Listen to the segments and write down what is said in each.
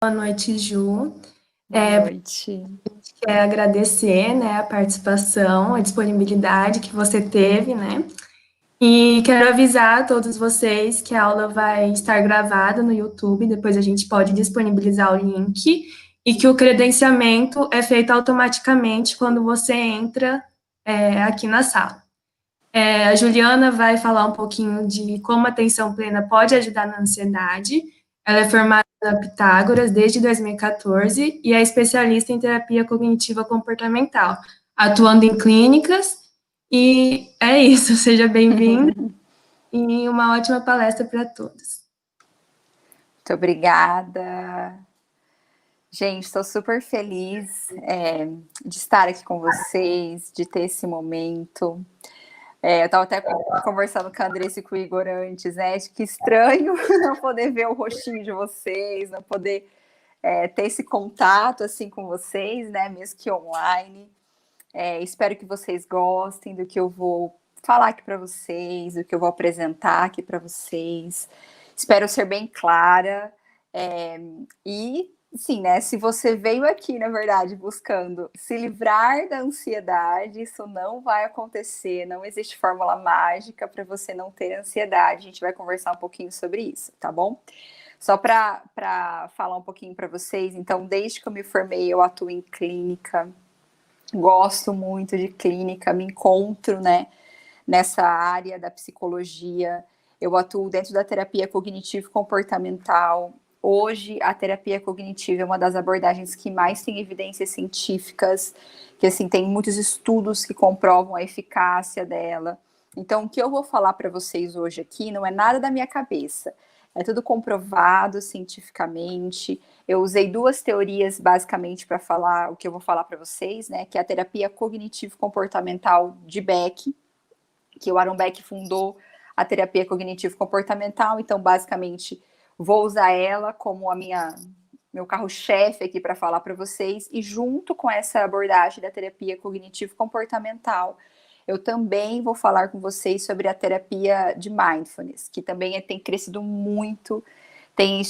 Boa noite, Ju. Boa noite. Quero agradecer, né, a participação, a disponibilidade que você teve, né? E quero avisar a todos vocês que a aula vai estar gravada no YouTube, depois a gente pode disponibilizar o link, e que o credenciamento é feito automaticamente quando você entra aqui na sala. A Juliana vai falar um pouquinho de como a atenção plena pode ajudar na ansiedade. Ela é formada na Pitágoras desde 2014 e é especialista em terapia cognitiva comportamental, atuando em clínicas. E é isso, seja bem-vinda e uma ótima palestra para todos. Muito obrigada. Gente, estou super feliz de estar aqui com vocês, de ter esse momento. Eu estava até conversando com a Andressa e com o Igor antes, né? Acho que estranho não poder ver o rostinho de vocês, não poder ter esse contato assim com vocês, né? Mesmo que online. Espero que vocês gostem do que eu vou falar aqui para vocês, do que eu vou apresentar aqui para vocês. Espero ser bem clara. E, sim, né? Se você veio aqui, na verdade, buscando se livrar da ansiedade, isso não vai acontecer. Não existe fórmula mágica para você não ter ansiedade. A gente vai conversar um pouquinho sobre isso, tá bom? Só para falar um pouquinho para vocês, então, desde que eu me formei, eu atuo em clínica. Gosto muito de clínica, me encontro, né, nessa área da psicologia. Eu atuo dentro da terapia cognitivo-comportamental. Hoje, a terapia cognitiva é uma das abordagens que mais tem evidências científicas, que, assim, tem muitos estudos que comprovam a eficácia dela. Então, o que eu vou falar para vocês hoje aqui não é nada da minha cabeça. É tudo comprovado cientificamente. Eu usei duas teorias, basicamente, para falar o que eu vou falar para vocês, né? Que é a terapia cognitivo-comportamental de Beck, que o Aaron Beck fundou a terapia cognitivo-comportamental. Então, basicamente, vou usar ela como meu carro-chefe aqui para falar para vocês. E junto com essa abordagem da terapia cognitivo-comportamental, eu também vou falar com vocês sobre a terapia de mindfulness, que também tem crescido muito, tem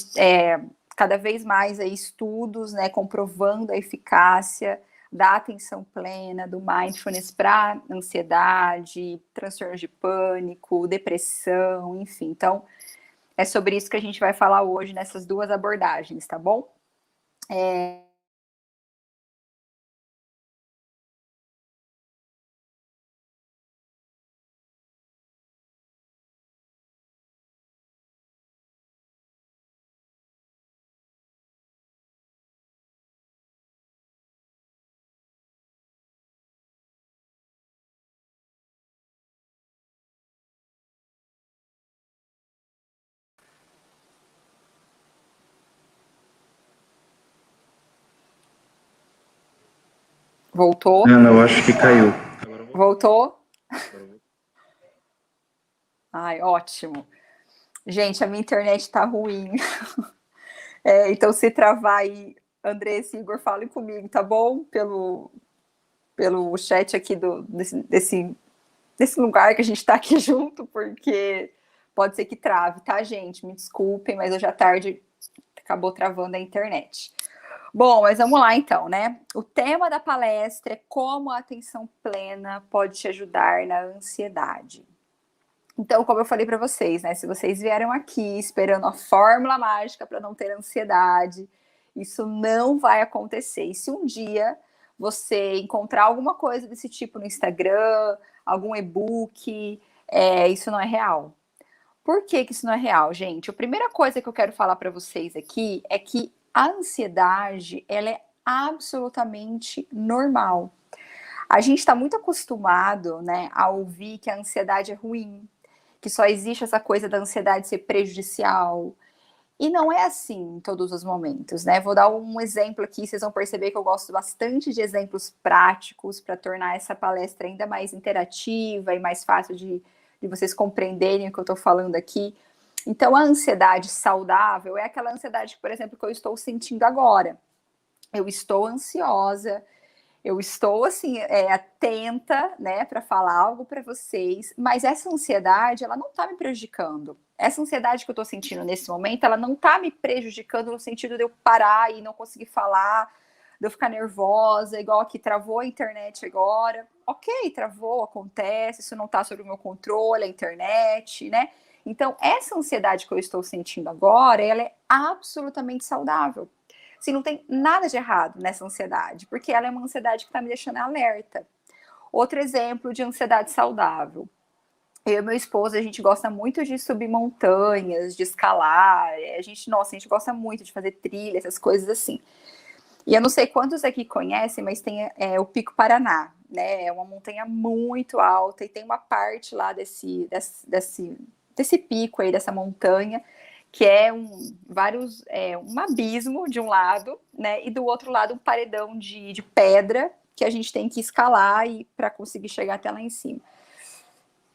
cada vez mais aí estudos, né, comprovando a eficácia da atenção plena, do mindfulness para ansiedade, transtornos de pânico, depressão, enfim. Então, é sobre isso que a gente vai falar hoje nessas duas abordagens, tá bom? Voltou? Ana, eu acho que caiu. Voltou? Ai, ótimo. Gente, a minha internet tá ruim. Então, se travar aí, Andressa e Igor, falem comigo, tá bom? Pelo chat aqui desse lugar que a gente tá aqui junto, porque pode ser que trave, tá, gente? Me desculpem, mas hoje à tarde acabou travando a internet. Bom, mas vamos lá então, né? O tema da palestra é como a atenção plena pode te ajudar na ansiedade. Então, como eu falei para vocês, né? Se vocês vieram aqui esperando a fórmula mágica para não ter ansiedade, isso não vai acontecer. E se um dia você encontrar alguma coisa desse tipo no Instagram, algum e-book, isso não é real. Por que isso não é real, gente? A primeira coisa que eu quero falar para vocês aqui é que a ansiedade, ela é absolutamente normal. A gente está muito acostumado, né, a ouvir que a ansiedade é ruim, que só existe essa coisa da ansiedade ser prejudicial. E não é assim em todos os momentos, né? Vou dar um exemplo aqui, vocês vão perceber que eu gosto bastante de exemplos práticos para tornar essa palestra ainda mais interativa e mais fácil de vocês compreenderem o que eu estou falando aqui. Então, a ansiedade saudável é aquela ansiedade, por exemplo, que eu estou sentindo agora. Eu estou ansiosa, eu estou, assim, atenta, né, para falar algo para vocês, mas essa ansiedade, ela não está me prejudicando. essa ansiedade que eu tô sentindo nesse momento, ela não tá me prejudicando no sentido de eu parar e não conseguir falar, de eu ficar nervosa, igual aqui, travou a internet agora. Ok, travou, acontece, isso não tá sob o meu controle, a internet, né? Então, essa ansiedade que eu estou sentindo agora, ela é absolutamente saudável. Assim, não tem nada de errado nessa ansiedade, porque ela é uma ansiedade que está me deixando alerta. Outro exemplo de ansiedade saudável. Eu e meu esposo, a gente gosta muito de subir montanhas, de escalar. A gente gosta muito de fazer trilha, essas coisas assim. E eu não sei quantos aqui conhecem, mas tem o Pico Paraná, né? É uma montanha muito alta e tem uma parte lá desse pico aí, dessa montanha, que é um abismo de um lado, né? E do outro lado um paredão de pedra que a gente tem que escalar e para conseguir chegar até lá em cima.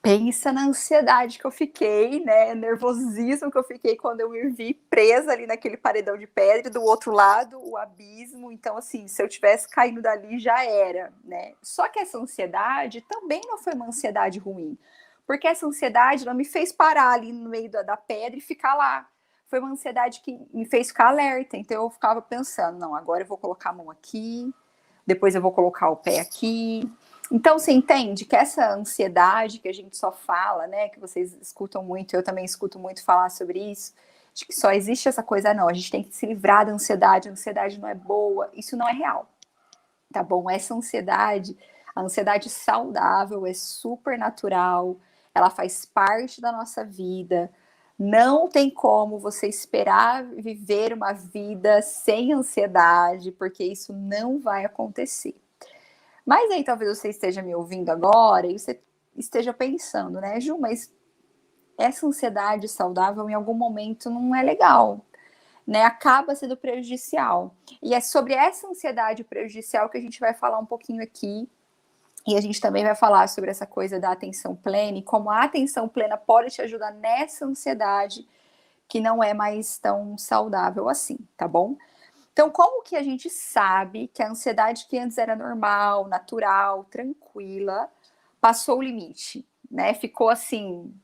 Pensa na ansiedade que eu fiquei, né? Nervosismo que eu fiquei quando eu me vi presa ali naquele paredão de pedra, e do outro lado o abismo. Então, assim, se eu tivesse caído dali, já era, né? Só que essa ansiedade também não foi uma ansiedade ruim, porque essa ansiedade não me fez parar ali no meio da pedra e ficar lá. Foi uma ansiedade que me fez ficar alerta. Então, eu ficava pensando, não, agora eu vou colocar a mão aqui, depois eu vou colocar o pé aqui. Então, você entende que essa ansiedade que a gente só fala, né, que vocês escutam muito, eu também escuto muito falar sobre isso, de que só existe essa coisa, não, a gente tem que se livrar da ansiedade, a ansiedade não é boa, isso não é real, tá bom? Essa ansiedade, a ansiedade saudável é super natural, ela faz parte da nossa vida, não tem como você esperar viver uma vida sem ansiedade, porque isso não vai acontecer. Mas aí talvez você esteja me ouvindo agora e você esteja pensando, né, Ju, mas essa ansiedade saudável em algum momento não é legal, né? Acaba sendo prejudicial. E é sobre essa ansiedade prejudicial que a gente vai falar um pouquinho aqui. E a gente também vai falar sobre essa coisa da atenção plena e como a atenção plena pode te ajudar nessa ansiedade que não é mais tão saudável assim, tá bom? Então, como que a gente sabe que a ansiedade que antes era normal, natural, tranquila, passou o limite, né? Ficou assim,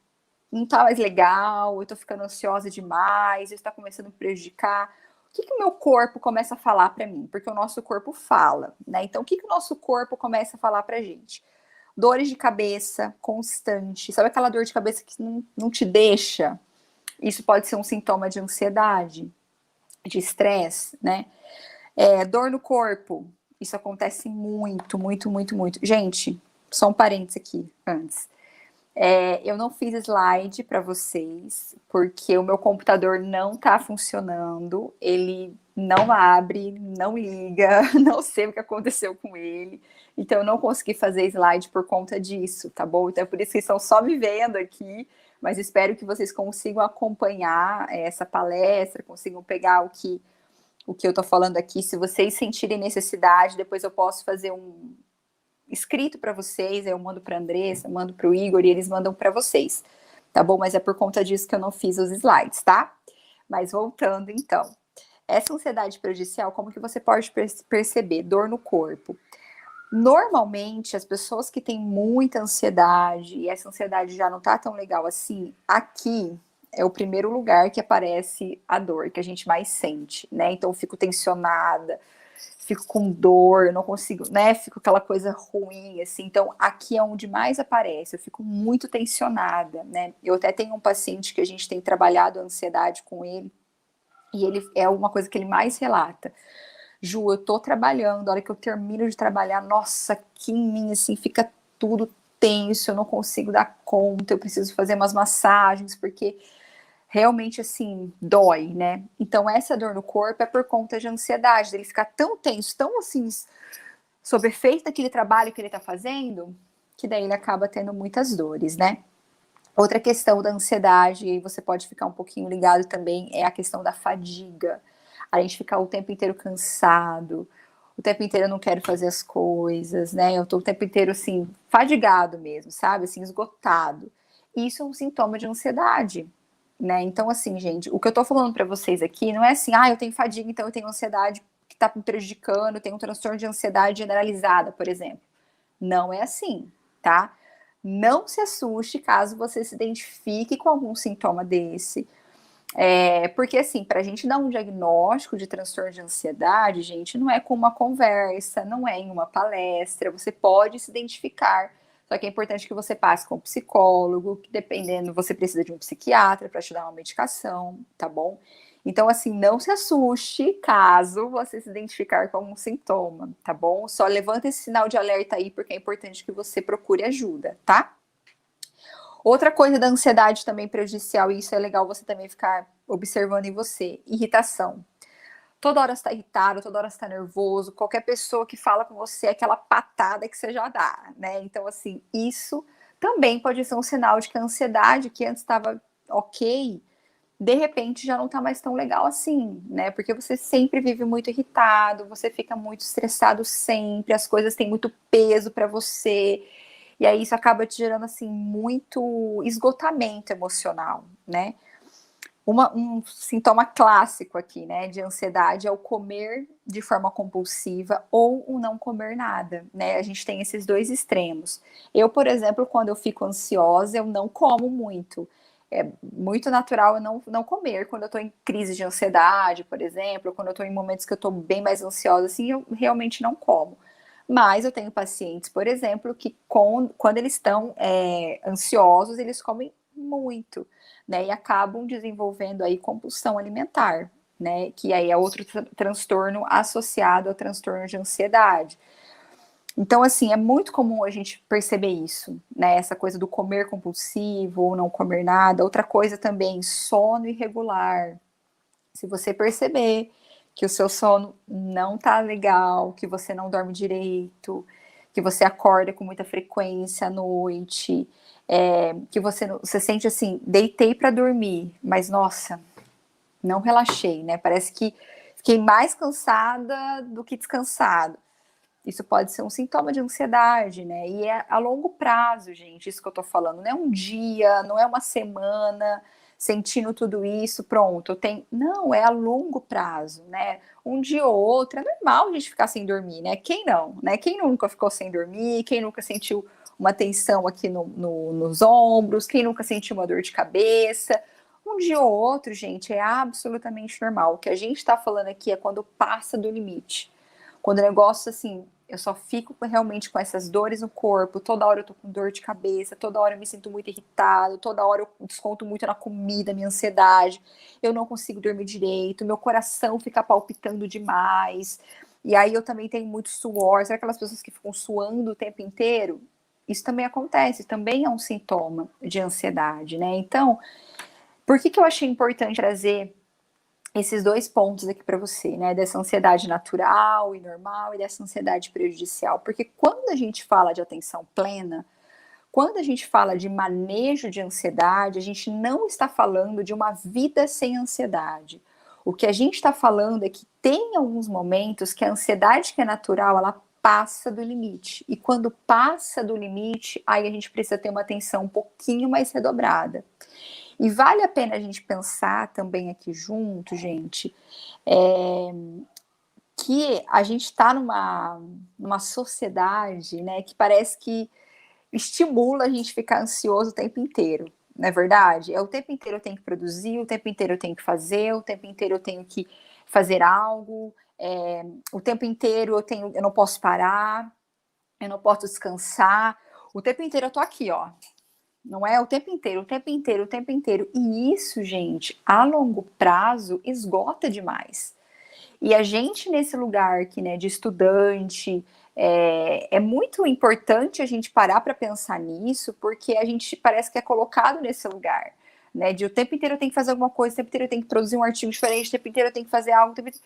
não tá mais legal, eu tô ficando ansiosa demais, isso tá começando a me prejudicar. O que que o meu corpo começa a falar para mim? Porque o nosso corpo fala, né? Então, o que que o nosso corpo começa a falar pra gente? Dores de cabeça constante. Sabe aquela dor de cabeça que não te deixa? Isso pode ser um sintoma de ansiedade, de estresse, né? Dor no corpo, isso acontece muito, muito, muito, muito. Gente, só um parênteses aqui antes. Eu não fiz slide para vocês, porque o meu computador não tá funcionando, ele não abre, não liga, não sei o que aconteceu com ele, então eu não consegui fazer slide por conta disso, tá bom? Então é por isso que estão só me vendo aqui, mas espero que vocês consigam acompanhar essa palestra, consigam pegar o que eu tô falando aqui. Se vocês sentirem necessidade, depois eu posso fazer um escrito para vocês, eu mando para a Andressa, mando para o Igor e eles mandam para vocês, tá bom? Mas é por conta disso que eu não fiz os slides, tá? Mas voltando então, essa ansiedade prejudicial, como que você pode perceber? Dor no corpo. Normalmente, as pessoas que têm muita ansiedade e essa ansiedade já não tá tão legal assim, aqui é o primeiro lugar que aparece a dor que a gente mais sente, né? Então, eu fico tensionada, fico com dor, eu não consigo, né? Fico aquela coisa ruim, assim. Então, aqui é onde mais aparece. Eu fico muito tensionada, né? Eu até tenho um paciente que a gente tem trabalhado a ansiedade com ele, e ele é uma coisa que ele mais relata. Ju, eu tô trabalhando, a hora que eu termino de trabalhar, nossa, aqui em mim, assim, fica tudo tenso, eu não consigo dar conta, eu preciso fazer umas massagens, porque realmente, assim, dói, né? Então, essa dor no corpo é por conta de ansiedade, dele ficar tão tenso, tão, assim, sob efeito daquele trabalho que ele tá fazendo, que daí ele acaba tendo muitas dores, né? Outra questão da ansiedade, e você pode ficar um pouquinho ligado também, é a questão da fadiga. A gente ficar o tempo inteiro cansado, o tempo inteiro eu não quero fazer as coisas, né? Eu tô o tempo inteiro, assim, fadigado mesmo, sabe? Assim, esgotado. E isso é um sintoma de ansiedade, né? Então, assim, gente, o que eu tô falando pra vocês aqui não é assim, eu tenho fadiga, então eu tenho ansiedade que tá me prejudicando, eu tenho um transtorno de ansiedade generalizada, por exemplo. Não é assim, tá? Não se assuste caso você se identifique com algum sintoma desse. Porque, assim, para a gente dar um diagnóstico de transtorno de ansiedade, gente, não é com uma conversa, não é em uma palestra, você pode se identificar. Só que é importante que você passe com um psicólogo, que dependendo, você precisa de um psiquiatra para te dar uma medicação, tá bom? Então, assim, não se assuste caso você se identificar com algum sintoma, tá bom? Só levanta esse sinal de alerta aí, porque é importante que você procure ajuda, tá? Outra coisa da ansiedade também prejudicial, e isso é legal você também ficar observando em você, irritação. Toda hora você está irritado, toda hora você está nervoso, qualquer pessoa que fala com você é aquela patada que você já dá, né? Então, assim, isso também pode ser um sinal de que a ansiedade, que antes estava ok, de repente já não tá mais tão legal assim, né? Porque você sempre vive muito irritado, você fica muito estressado sempre, as coisas têm muito peso para você, e aí isso acaba te gerando assim muito esgotamento emocional, né? Um sintoma clássico aqui, né, de ansiedade é o comer de forma compulsiva ou o não comer nada, né? A gente tem esses dois extremos. Eu, por exemplo, quando eu fico ansiosa, eu não como muito. É muito natural eu não comer quando eu tô em crise de ansiedade, por exemplo, ou quando eu tô em momentos que eu tô bem mais ansiosa, assim, eu realmente não como. Mas eu tenho pacientes, por exemplo, que quando eles estão ansiosos, eles comem muito, né? E acabam desenvolvendo aí compulsão alimentar, né? Que aí é outro transtorno associado ao transtorno de ansiedade. Então, assim, é muito comum a gente perceber isso, né? Essa coisa do comer compulsivo ou não comer nada. Outra coisa também, sono irregular. Se você perceber que o seu sono não tá legal, que você não dorme direito, que você acorda com muita frequência à noite, que você sente assim, deitei para dormir, mas nossa, não relaxei, né? Parece que fiquei mais cansada do que descansado. Isso pode ser um sintoma de ansiedade, né? E é a longo prazo, gente, isso que eu tô falando. Não é um dia, não é uma semana sentindo tudo isso, pronto, eu tenho. Não, é a longo prazo, né? Um dia ou outro, é normal a gente ficar sem dormir, né? Quem não, né? Quem nunca ficou sem dormir? Quem nunca sentiu uma tensão aqui nos ombros? Quem nunca sentiu uma dor de cabeça? Um dia ou outro, gente, é absolutamente normal. O que a gente tá falando aqui é quando passa do limite. Quando o negócio, assim, eu só fico realmente com essas dores no corpo, toda hora eu tô com dor de cabeça, toda hora eu me sinto muito irritado, toda hora eu desconto muito na comida, minha ansiedade, eu não consigo dormir direito, meu coração fica palpitando demais, e aí eu também tenho muito suor, sabe aquelas pessoas que ficam suando o tempo inteiro? Isso também acontece, também é um sintoma de ansiedade, né? Então, por que eu achei importante trazer esses dois pontos aqui para você, né? Dessa ansiedade natural e normal e dessa ansiedade prejudicial. Porque quando a gente fala de atenção plena, quando a gente fala de manejo de ansiedade, a gente não está falando de uma vida sem ansiedade. O que a gente está falando é que tem alguns momentos que a ansiedade que é natural, ela passa do limite. E quando passa do limite, aí a gente precisa ter uma atenção um pouquinho mais redobrada. E vale a pena a gente pensar também aqui junto, gente, que a gente está numa sociedade, né, que parece que estimula a gente ficar ansioso o tempo inteiro, não é verdade? É o tempo inteiro eu tenho que produzir, o tempo inteiro eu tenho que fazer, o tempo inteiro eu tenho que fazer algo, o tempo inteiro eu não posso parar, eu não posso descansar, o tempo inteiro eu tô aqui, ó. Não é o tempo inteiro, o tempo inteiro, o tempo inteiro. E isso, gente, a longo prazo, esgota demais. E a gente, nesse lugar aqui, né, de estudante, é muito importante a gente parar para pensar nisso, porque a gente parece que é colocado nesse lugar, né, de o tempo inteiro eu tenho que fazer alguma coisa, o tempo inteiro eu tenho que produzir um artigo diferente, o tempo inteiro eu tenho que fazer algo, o tempo inteiro...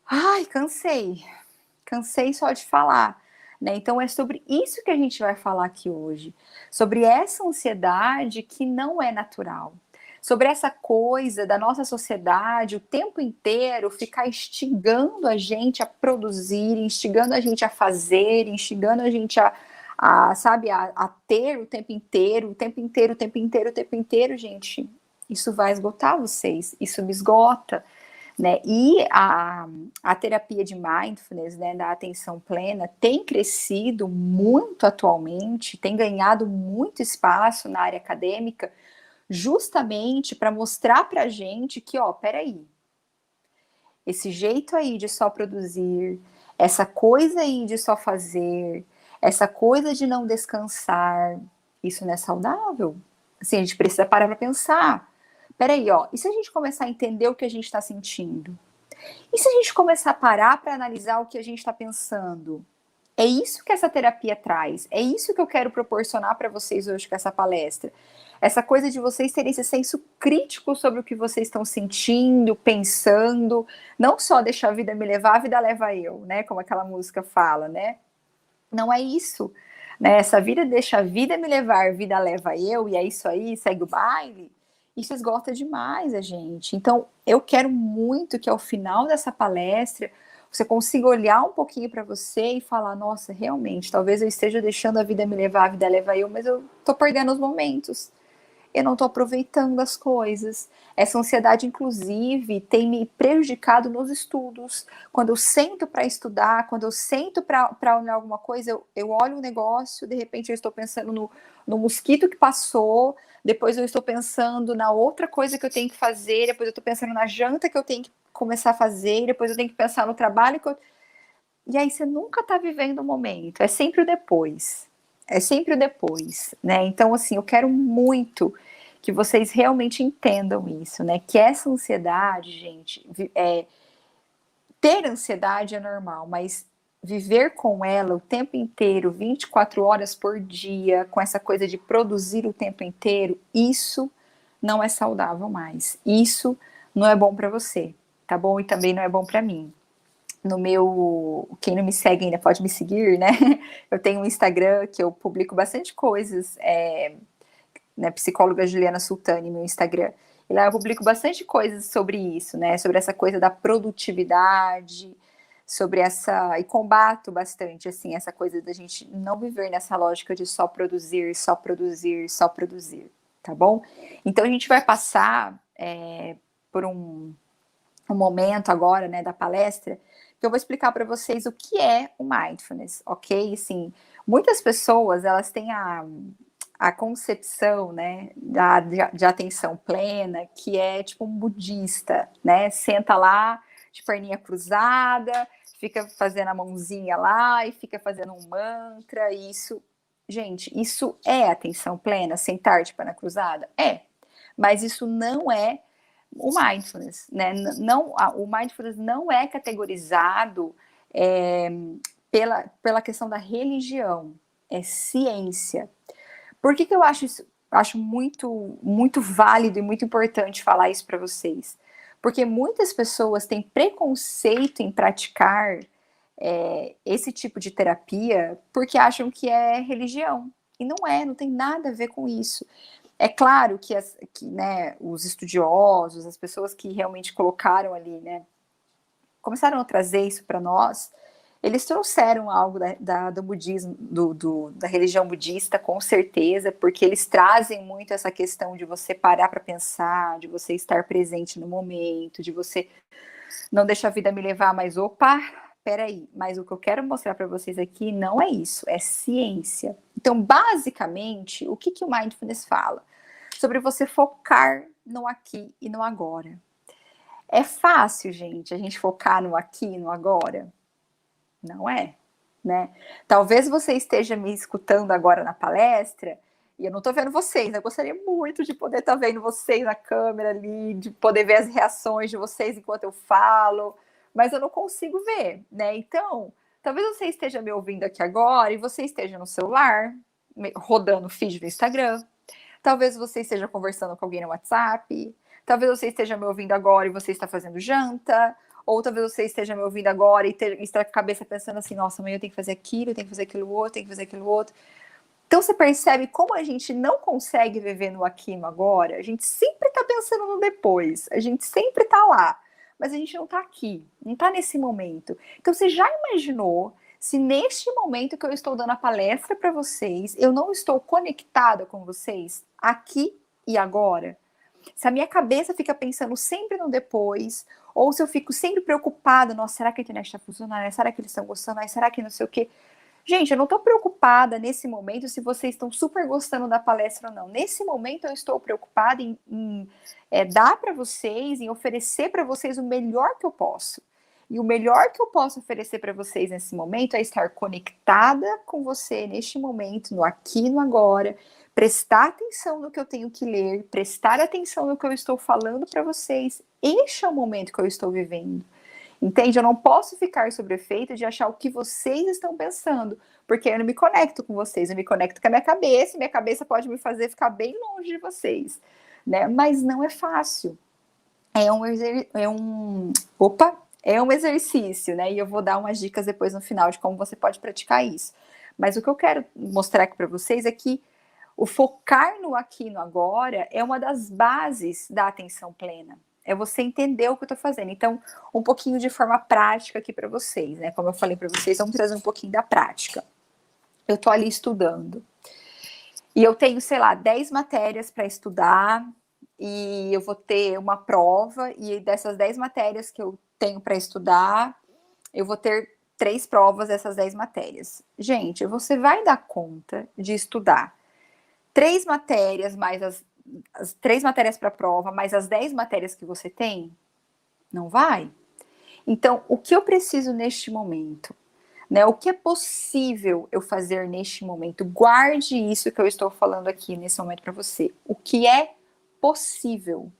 Ai, cansei só de falar, né? Então é sobre isso que a gente vai falar aqui hoje, sobre essa ansiedade que não é natural, sobre essa coisa da nossa sociedade o tempo inteiro ficar instigando a gente a produzir, instigando a gente a fazer, instigando a gente a ter o tempo inteiro, o tempo inteiro, o tempo inteiro, o tempo inteiro, gente. Isso vai esgotar vocês, isso me esgota. né? E a terapia de mindfulness, né, da atenção plena, tem crescido muito atualmente, tem ganhado muito espaço na área acadêmica, justamente para mostrar para a gente que, ó, peraí, esse jeito aí de só produzir, essa coisa aí de só fazer, essa coisa de não descansar, isso não é saudável. Assim, a gente precisa parar para pensar. Peraí, ó, e se a gente começar a entender o que a gente está sentindo? E se a gente começar a parar para analisar o que a gente está pensando? É isso que essa terapia traz. É isso que eu quero proporcionar para vocês hoje com essa palestra. Essa coisa de vocês terem esse senso crítico sobre o que vocês estão sentindo, pensando, não só deixar a vida me levar, a vida leva eu, né? Como aquela música fala, né? Não é isso, né? Essa vida deixa a vida me levar, a vida leva eu, e é isso aí, segue o baile. Isso esgota demais a gente. Então, eu quero muito que ao final dessa palestra você consiga olhar um pouquinho para você e falar: nossa, realmente, talvez eu esteja deixando a vida me levar, a vida leva eu, mas eu tô perdendo os momentos. Eu não estou aproveitando as coisas. Essa ansiedade, inclusive, tem me prejudicado nos estudos. Quando eu sento para estudar, quando eu sento para olhar alguma coisa, eu olho um negócio, de repente eu estou pensando no mosquito que passou, depois eu estou pensando na outra coisa que eu tenho que fazer, depois eu estou pensando na janta que eu tenho que começar a fazer, depois eu tenho que pensar no trabalho que eu... E aí você nunca está vivendo o momento, é sempre o depois. É sempre o depois, né? Então, assim, eu quero muito que vocês realmente entendam isso, né? Que essa ansiedade, gente, ter ansiedade é normal, mas viver com ela o tempo inteiro, 24 horas por dia, com essa coisa de produzir o tempo inteiro, isso não é saudável mais. Isso não é bom para você, tá bom? E também não é bom para mim. No meu, quem não me segue ainda pode me seguir, né? Eu tenho um Instagram que eu publico bastante coisas, né? Psicóloga Juliana Sultani, meu Instagram. E lá eu publico bastante coisas sobre isso, né? Sobre essa coisa da produtividade, sobre essa, e combato bastante, assim, essa coisa da gente não viver nessa lógica de só produzir, só produzir, só produzir, tá bom? Então a gente vai passar por um momento agora, né, da palestra, que eu vou explicar para vocês o que é o mindfulness, ok? Assim, muitas pessoas, elas têm a concepção, né, de atenção plena, que é tipo um budista, né? Senta lá, de perninha cruzada, fica fazendo a mãozinha lá e fica fazendo um mantra, e isso... Gente, isso é atenção plena, sentar de perna cruzada? É, mas isso não é o mindfulness, né? Não, o mindfulness não é categorizado pela questão da religião, é ciência. Por que eu acho isso? Acho muito, muito válido e muito importante falar isso para vocês. Porque muitas pessoas têm preconceito em praticar esse tipo de terapia porque acham que é religião. E não é, não tem nada a ver com isso. É claro que, né, os estudiosos, as pessoas que realmente colocaram ali, né, começaram a trazer isso para nós, eles trouxeram algo do budismo, da religião budista, com certeza, porque eles trazem muito essa questão de você parar para pensar, de você estar presente no momento, de você não deixar a vida me levar, mas opa, peraí, mas o que eu quero mostrar para vocês aqui não é isso, é ciência. Então, basicamente, o que o Mindfulness fala? Sobre você focar no aqui e no agora. É fácil, gente, a gente focar no aqui e no agora? Não é, né? Talvez você esteja me escutando agora na palestra e eu não tô vendo vocês. Eu gostaria muito de poder estar vendo vocês na câmera ali, de poder ver as reações de vocês enquanto eu falo, mas eu não consigo ver, né? Então, talvez você esteja me ouvindo aqui agora e você esteja no celular, rodando o feed do Instagram. Talvez você esteja conversando com alguém no WhatsApp. Talvez você esteja me ouvindo agora e você está fazendo janta. Ou talvez você esteja me ouvindo agora e está com a cabeça pensando assim: nossa, amanhã eu tenho que fazer aquilo, eu tenho que fazer aquilo outro, tenho que fazer aquilo outro. Então você percebe como a gente não consegue viver no aqui e no agora. A gente sempre está pensando no depois. A gente sempre está lá. Mas a gente não está aqui. Não está nesse momento. Então você já imaginou se neste momento que eu estou dando a palestra para vocês, eu não estou conectada com vocês aqui e agora? Se a minha cabeça fica pensando sempre no depois, ou se eu fico sempre preocupada, nossa, será que a internet está funcionando? Será que eles estão gostando? Será que não sei o quê? Gente, eu não estou preocupada nesse momento se vocês estão super gostando da palestra ou não. Nesse momento eu estou preocupada em dar para vocês, em oferecer para vocês o melhor que eu posso. E o melhor que eu posso oferecer para vocês nesse momento é estar conectada com você neste momento, no aqui e no agora, prestar atenção no que eu tenho que ler, prestar atenção no que eu estou falando para vocês. Este é o momento que eu estou vivendo. Entende? Eu não posso ficar sob efeito de achar o que vocês estão pensando, porque eu não me conecto com vocês, eu me conecto com a minha cabeça, e minha cabeça pode me fazer ficar bem longe de vocês, né? Mas não é fácil. É um exercício, né? E eu vou dar umas dicas depois no final de como você pode praticar isso. Mas o que eu quero mostrar aqui para vocês é que o focar no aqui e no agora é uma das bases da atenção plena. É você entender o que eu estou fazendo. Então, um pouquinho de forma prática aqui para vocês, né? Como eu falei para vocês, vamos trazer um pouquinho da prática. Eu estou ali estudando. E eu tenho, sei lá, 10 matérias para estudar. E eu vou ter uma prova. E dessas 10 matérias que eu tenho para estudar, eu vou ter 3 provas dessas 10 matérias. Gente, você vai dar conta de estudar 3 matérias, mais as 3 matérias para a prova, mais as 10 matérias que você tem? Não vai. Então, o que eu preciso neste momento? Né? O que é possível eu fazer neste momento? Guarde isso que eu estou falando aqui nesse momento para você. O que é possível?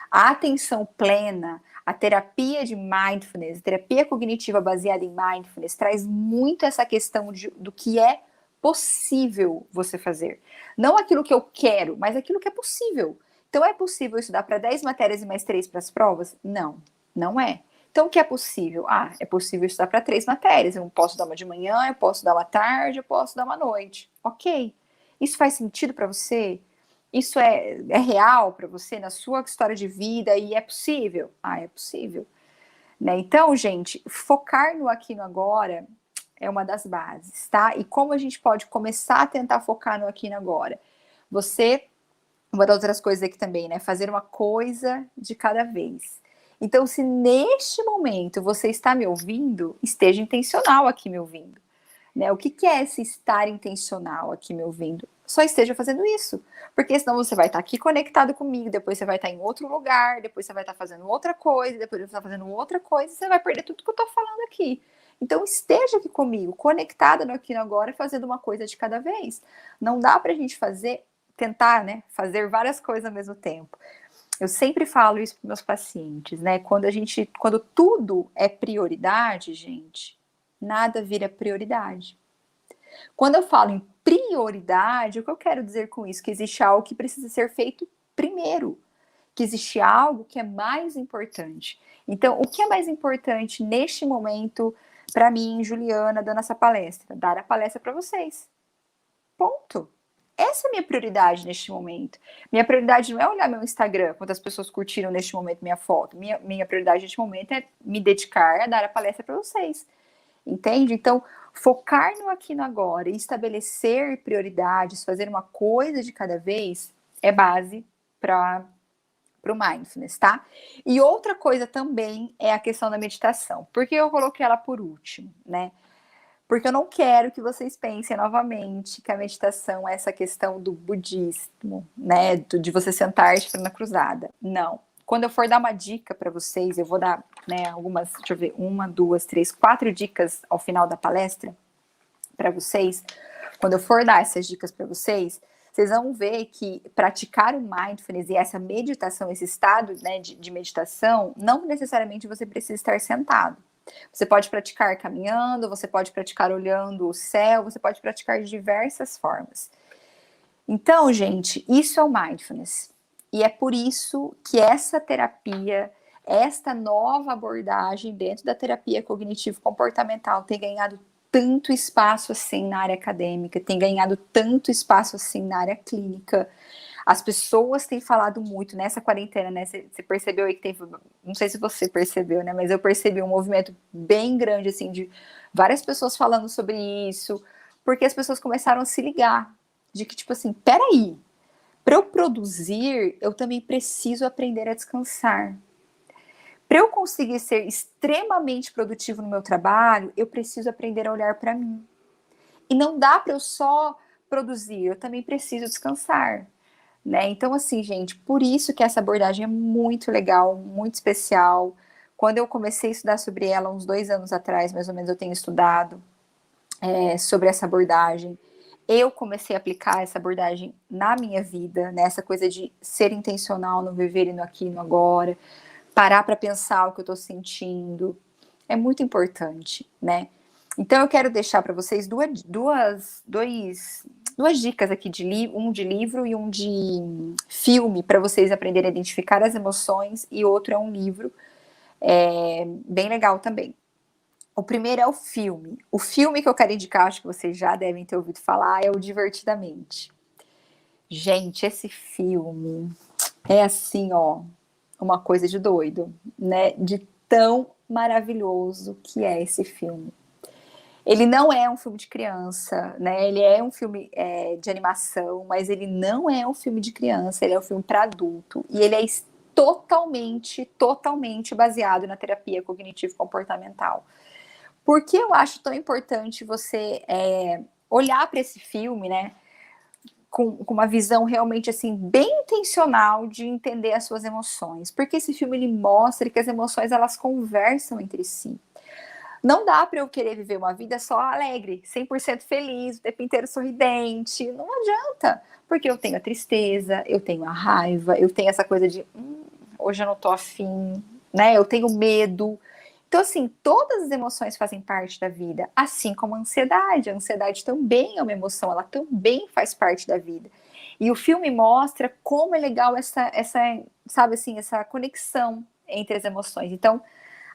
A atenção plena, a terapia de mindfulness, a terapia cognitiva baseada em mindfulness, traz muito essa questão do que é possível você fazer. Não aquilo que eu quero, mas aquilo que é possível. Então, é possível estudar para 10 matérias e mais 3 para as provas? Não, não é. Então, o que é possível? É possível estudar para 3 matérias. Eu posso dar uma de manhã, eu posso dar uma tarde, eu posso dar uma noite. Ok. Isso faz sentido para você? Isso é real para você na sua história de vida e é possível? É possível. Né? Então, gente, focar no aqui e no agora é uma das bases, tá? E como a gente pode começar a tentar focar no aqui e no agora? Uma das outras coisas aqui também, né? Fazer uma coisa de cada vez. Então, se neste momento você está me ouvindo, esteja intencional aqui me ouvindo. Né? O que é esse estar intencional aqui me ouvindo? Só esteja fazendo isso. Porque senão você vai estar aqui conectado comigo, depois você vai estar em outro lugar, depois você vai estar fazendo outra coisa, depois você vai estar fazendo outra coisa, e você vai perder tudo que eu estou falando aqui. Então esteja aqui comigo, conectada no aqui e no agora, fazendo uma coisa de cada vez. Não dá pra gente tentar, né, fazer várias coisas ao mesmo tempo. Eu sempre falo isso para meus pacientes, né? Quando tudo é prioridade, gente, nada vira prioridade. Quando eu falo em prioridade, o que eu quero dizer com isso? Que existe algo que precisa ser feito primeiro, que existe algo que é mais importante. Então, o que é mais importante neste momento para mim, Juliana, dando essa palestra? Dar a palestra para vocês. Ponto. Essa é a minha prioridade neste momento. Minha prioridade não é olhar meu Instagram, quantas pessoas curtiram neste momento minha foto. Minha prioridade neste momento é me dedicar a dar a palestra para vocês. Entende? Então, focar no aqui e no agora e estabelecer prioridades, fazer uma coisa de cada vez, é base para o mindfulness, tá? E outra coisa também é a questão da meditação. Por que eu coloquei ela por último, né? Porque eu não quero que vocês pensem novamente que a meditação é essa questão do budismo, né? De você sentar-te na cruzada. Não. Quando eu for dar uma dica para vocês, eu vou dar, né, algumas, deixa eu ver, 1, 2, 3, 4 dicas ao final da palestra para vocês. Quando eu for dar essas dicas para vocês vão ver que praticar o mindfulness e essa meditação, esse estado, né, de meditação, não necessariamente você precisa estar sentado. Você pode praticar caminhando, você pode praticar olhando o céu, você pode praticar de diversas formas. Então, gente, isso é o mindfulness. E é por isso que essa terapia, esta nova abordagem dentro da terapia cognitivo-comportamental tem ganhado tanto espaço assim na área acadêmica, tem ganhado tanto espaço assim na área clínica. As pessoas têm falado muito nessa quarentena, né? Você percebeu aí que teve, não sei se você percebeu, né? Mas eu percebi um movimento bem grande, assim, de várias pessoas falando sobre isso, porque as pessoas começaram a se ligar de que, tipo assim, Para eu produzir, eu também preciso aprender a descansar. Para eu conseguir ser extremamente produtivo no meu trabalho, eu preciso aprender a olhar para mim. E não dá para eu só produzir, eu também preciso descansar. Né? Então, assim, gente, por isso que essa abordagem é muito legal, muito especial. Quando eu comecei a estudar sobre ela, uns 2 anos atrás, mais ou menos, eu tenho estudado sobre essa abordagem. Eu comecei a aplicar essa abordagem na minha vida, né? Essa coisa de ser intencional no viver e no aqui e no agora, parar para pensar o que eu estou sentindo, é muito importante, né? Então eu quero deixar para vocês duas dicas aqui um de livro e um de filme para vocês aprenderem a identificar as emoções, e outro é um livro bem legal também. O primeiro é o filme. O filme que eu quero indicar, acho que vocês já devem ter ouvido falar, é o Divertidamente. Gente, esse filme é assim, ó, uma coisa de doido, né? De tão maravilhoso que é esse filme. Ele não é um filme de criança, né? Ele é um filme de animação, mas ele não é um filme de criança, ele é um filme para adulto. E ele é totalmente baseado na terapia cognitivo-comportamental. Por que eu acho tão importante você olhar para esse filme, né? Com uma visão realmente assim bem intencional de entender as suas emoções, porque esse filme ele mostra que as emoções elas conversam entre si. Não dá para eu querer viver uma vida só alegre, 100% feliz, o tempo inteiro sorridente, não adianta, porque eu tenho a tristeza, eu tenho a raiva, eu tenho essa coisa de hoje eu não tô afim, né? Eu tenho medo. Então, assim, todas as emoções fazem parte da vida, assim como a ansiedade. A ansiedade também é uma emoção, ela também faz parte da vida. E o filme mostra como é legal sabe assim, essa conexão entre as emoções. Então,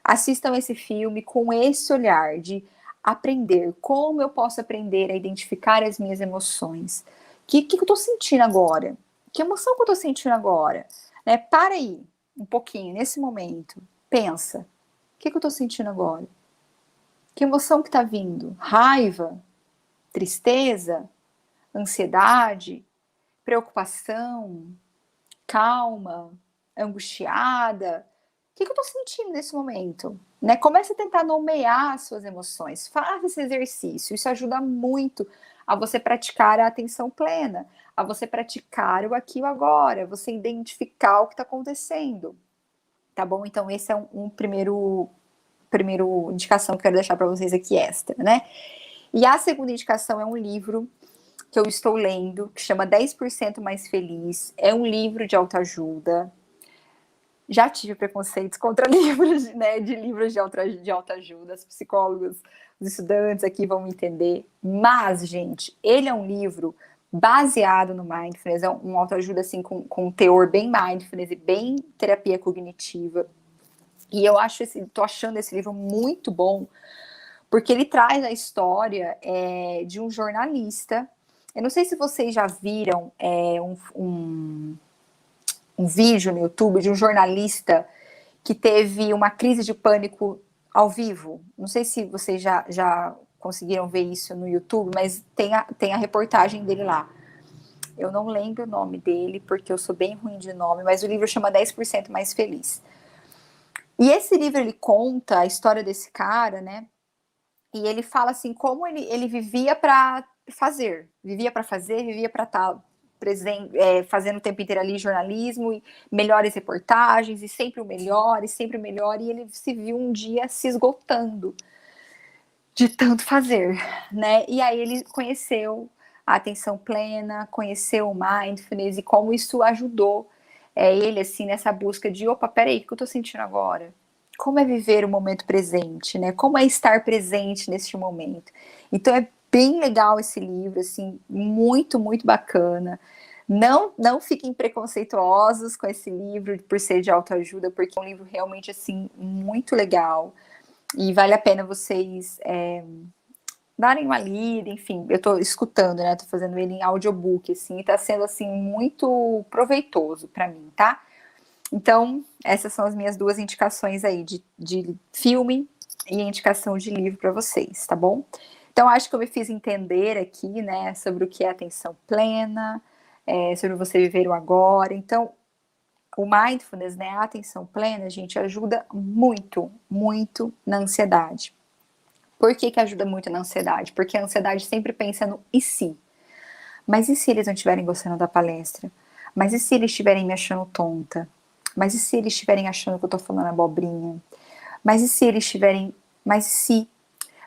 assistam esse filme com esse olhar de aprender, como eu posso aprender a identificar as minhas emoções. O que eu estou sentindo agora? Que emoção que eu estou sentindo agora? Né? Para aí, um pouquinho, nesse momento. Pensa. O que eu estou sentindo agora? Que emoção que está vindo? Raiva? Tristeza? Ansiedade? Preocupação? Calma? Angustiada? O que eu estou sentindo nesse momento? Né? Comece a tentar nomear as suas emoções. Faça esse exercício. Isso ajuda muito a você praticar a atenção plena, a você praticar o aqui e o agora, você identificar o que está acontecendo. Tá bom? Então, esse é um primeiro indicação que eu quero deixar para vocês aqui extra, né? E a segunda indicação é um livro que eu estou lendo, que chama 10% Mais Feliz. É um livro de autoajuda. Já tive preconceitos contra livros, né, de livros de autoajuda. Os psicólogos, os estudantes aqui vão entender. Mas, gente, ele é um livro baseado no mindfulness, é um autoajuda assim com um teor bem mindfulness e bem terapia cognitiva. E eu tô achando esse livro muito bom, porque ele traz a história de um jornalista. Eu não sei se vocês já viram um vídeo no YouTube de um jornalista que teve uma crise de pânico ao vivo. Não sei se vocês já conseguiram ver isso no YouTube, mas tem a reportagem dele lá. Eu não lembro o nome dele, porque eu sou bem ruim de nome, mas o livro chama 10% Mais Feliz. E esse livro, ele conta a história desse cara, né? E ele fala assim, como ele vivia para vivia para estar fazendo o tempo inteiro ali jornalismo, e melhores reportagens, e sempre o melhor, e ele se viu um dia se esgotando de tanto fazer, né? E aí ele conheceu a atenção plena, conheceu o mindfulness, e como isso ajudou ele, assim, nessa busca de, opa, peraí, o que eu tô sentindo agora? Como é viver o momento presente, né? Como é estar presente neste momento? Então é bem legal esse livro, assim, muito bacana. Não fiquem preconceituosos com esse livro por ser de autoajuda, porque é um livro realmente, assim, muito legal. E vale a pena vocês darem uma lida, enfim, eu tô escutando, né? Tô fazendo ele em audiobook, assim, e tá sendo, assim, muito proveitoso para mim, tá? Então, essas são as minhas duas indicações aí de filme e indicação de livro para vocês, tá bom? Então, acho que eu me fiz entender aqui, né, sobre o que é atenção plena, sobre você viver o agora. Então, o mindfulness, né, a atenção plena, gente, ajuda muito, muito na ansiedade. Por que que ajuda muito na ansiedade? Porque a ansiedade sempre pensa no e se? Mas e se eles não estiverem gostando da palestra? Mas e se eles estiverem me achando tonta? Mas e se eles estiverem achando que eu tô falando abobrinha? Mas e se eles estiverem... Mas e se?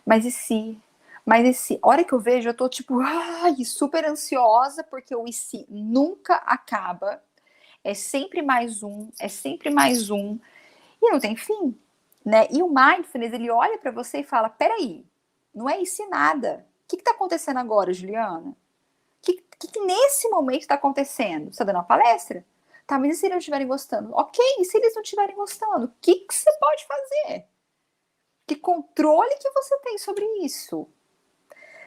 Mas e se? Mas e se? A hora que eu vejo, eu tô tipo, ai, super ansiosa, porque o e se nunca acaba. É sempre mais um, é sempre mais um. E não tem fim, né? E o mindfulness, ele olha para você e fala, peraí, não é isso e nada. O que tá acontecendo agora, Juliana? O que nesse momento está acontecendo? Você está dando uma palestra? Tá, mas e se eles não estiverem gostando? Ok, e se eles não estiverem gostando? O que você pode fazer? Que controle que você tem sobre isso?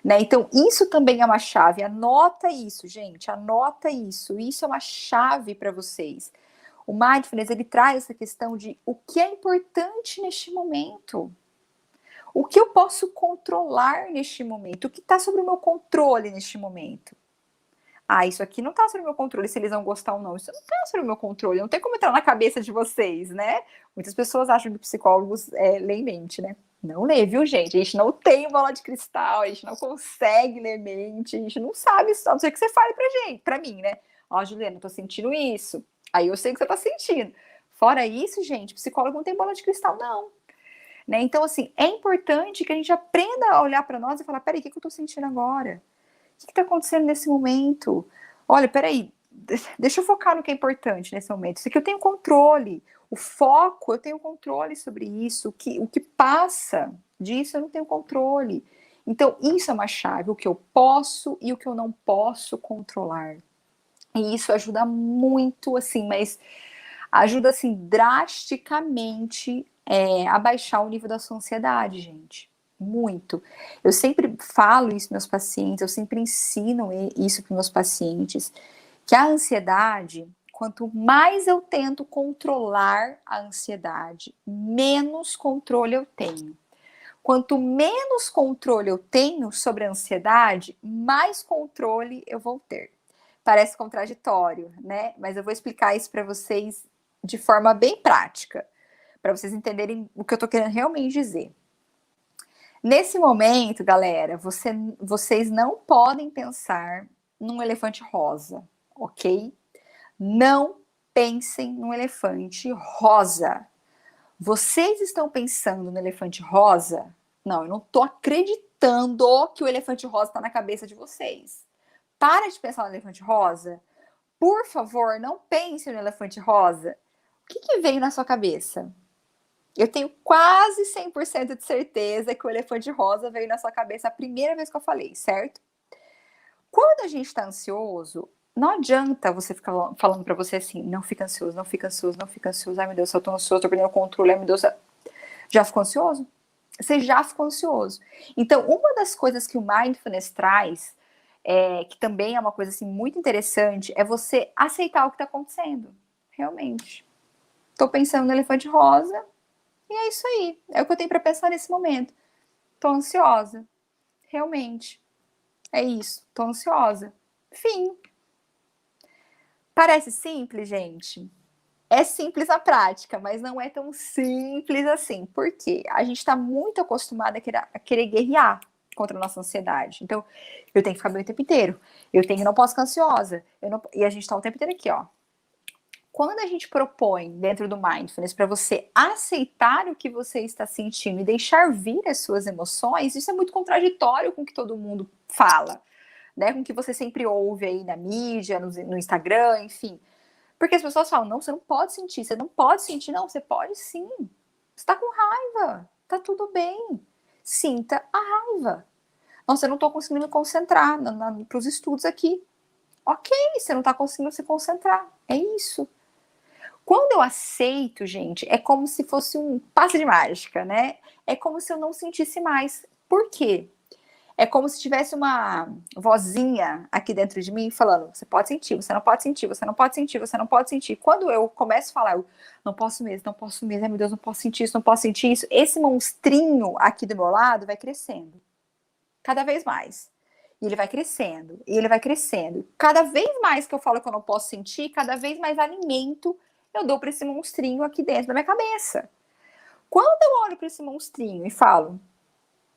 Né? Então, isso também é uma chave. Anota isso, gente. Anota isso. Isso é uma chave para vocês. O mindfulness, ele traz essa questão de o que é importante neste momento. O que eu posso controlar neste momento? O que está sob o meu controle neste momento? Ah, isso aqui não está sob o meu controle, se eles vão gostar ou não. Isso não está sob o meu controle. Não tem como entrar na cabeça de vocês, né? Muitas pessoas acham que psicólogos leem mente, né? Não lê, viu, gente? A gente não tem bola de cristal, a gente não consegue ler mente, a gente não sabe isso, a não ser que você fale pra gente, pra mim, né? Ó, Juliana, eu tô sentindo isso. Aí eu sei que você tá sentindo. Fora isso, gente, psicólogo não tem bola de cristal, não. Né? Então, assim, é importante que a gente aprenda a olhar para nós e falar, peraí, o que eu tô sentindo agora? O que está acontecendo nesse momento? Olha, peraí, deixa eu focar no que é importante nesse momento. Isso aqui eu tenho controle. O foco, eu tenho controle sobre isso. O que passa disso, eu não tenho controle. Então, isso é uma chave, o que eu posso e o que eu não posso controlar. E isso ajuda muito, assim, mas ajuda, assim, drasticamente a baixar o nível da sua ansiedade, gente. Muito. Eu sempre falo isso para meus pacientes, eu sempre ensino isso para meus pacientes, que a ansiedade, quanto mais eu tento controlar a ansiedade, menos controle eu tenho. Quanto menos controle eu tenho sobre a ansiedade, mais controle eu vou ter. Parece contraditório, né? Mas eu vou explicar isso para vocês de forma bem prática, para vocês entenderem o que eu estou querendo realmente dizer. Nesse momento, galera, vocês não podem pensar num elefante rosa, ok? Não pensem num elefante rosa. Vocês estão pensando no elefante rosa? Não, eu não tô acreditando que o elefante rosa está na cabeça de vocês. Para de pensar no elefante rosa. Por favor, não pense no elefante rosa. O que veio na sua cabeça? Eu tenho quase 100% de certeza que o elefante rosa veio na sua cabeça a primeira vez que eu falei, certo? Quando a gente tá ansioso, não adianta você ficar falando pra você assim, não fica ansioso, não fica ansioso, não fica ansioso. Ai, meu Deus, eu tô ansioso, tô perdendo o controle, ai, meu Deus. Já ficou ansioso? Você já ficou ansioso. Então, uma das coisas que o mindfulness traz, que também é uma coisa assim muito interessante, é você aceitar o que tá acontecendo. Realmente. Tô pensando no elefante rosa, e é isso aí. É o que eu tenho para pensar nesse momento. Tô ansiosa. Realmente. É isso. Tô ansiosa. Fim. Parece simples, gente? É simples na prática, mas não é tão simples assim. Por quê? A gente está muito acostumado a querer guerrear contra a nossa ansiedade. Então, eu tenho que ficar bem o tempo inteiro. Não posso ficar ansiosa. E a gente está o tempo inteiro aqui, ó. Quando a gente propõe dentro do mindfulness para você aceitar o que você está sentindo e deixar vir as suas emoções, isso é muito contraditório com o que todo mundo fala, né? Com o que você sempre ouve aí na mídia, no Instagram, enfim. Porque as pessoas falam, não, você não pode sentir, você não pode sentir, não, você pode sim. Você tá com raiva, tá tudo bem. Sinta a raiva. Nossa, eu não tô conseguindo me concentrar para os estudos aqui. Ok, você não tá conseguindo se concentrar. É isso. Quando eu aceito, gente, é como se fosse um passe de mágica, né? É como se eu não sentisse mais. Por quê? É como se tivesse uma vozinha aqui dentro de mim falando: você pode sentir, você não pode sentir, você não pode sentir, você não pode sentir. Quando eu começo a falar, eu não posso mesmo, não posso mesmo, ai meu Deus, não posso sentir isso, não posso sentir isso, esse monstrinho aqui do meu lado vai crescendo. Cada vez mais. E ele vai crescendo, e ele vai crescendo. Cada vez mais que eu falo que eu não posso sentir, cada vez mais alimento eu dou para esse monstrinho aqui dentro da minha cabeça. Quando eu olho para esse monstrinho e falo,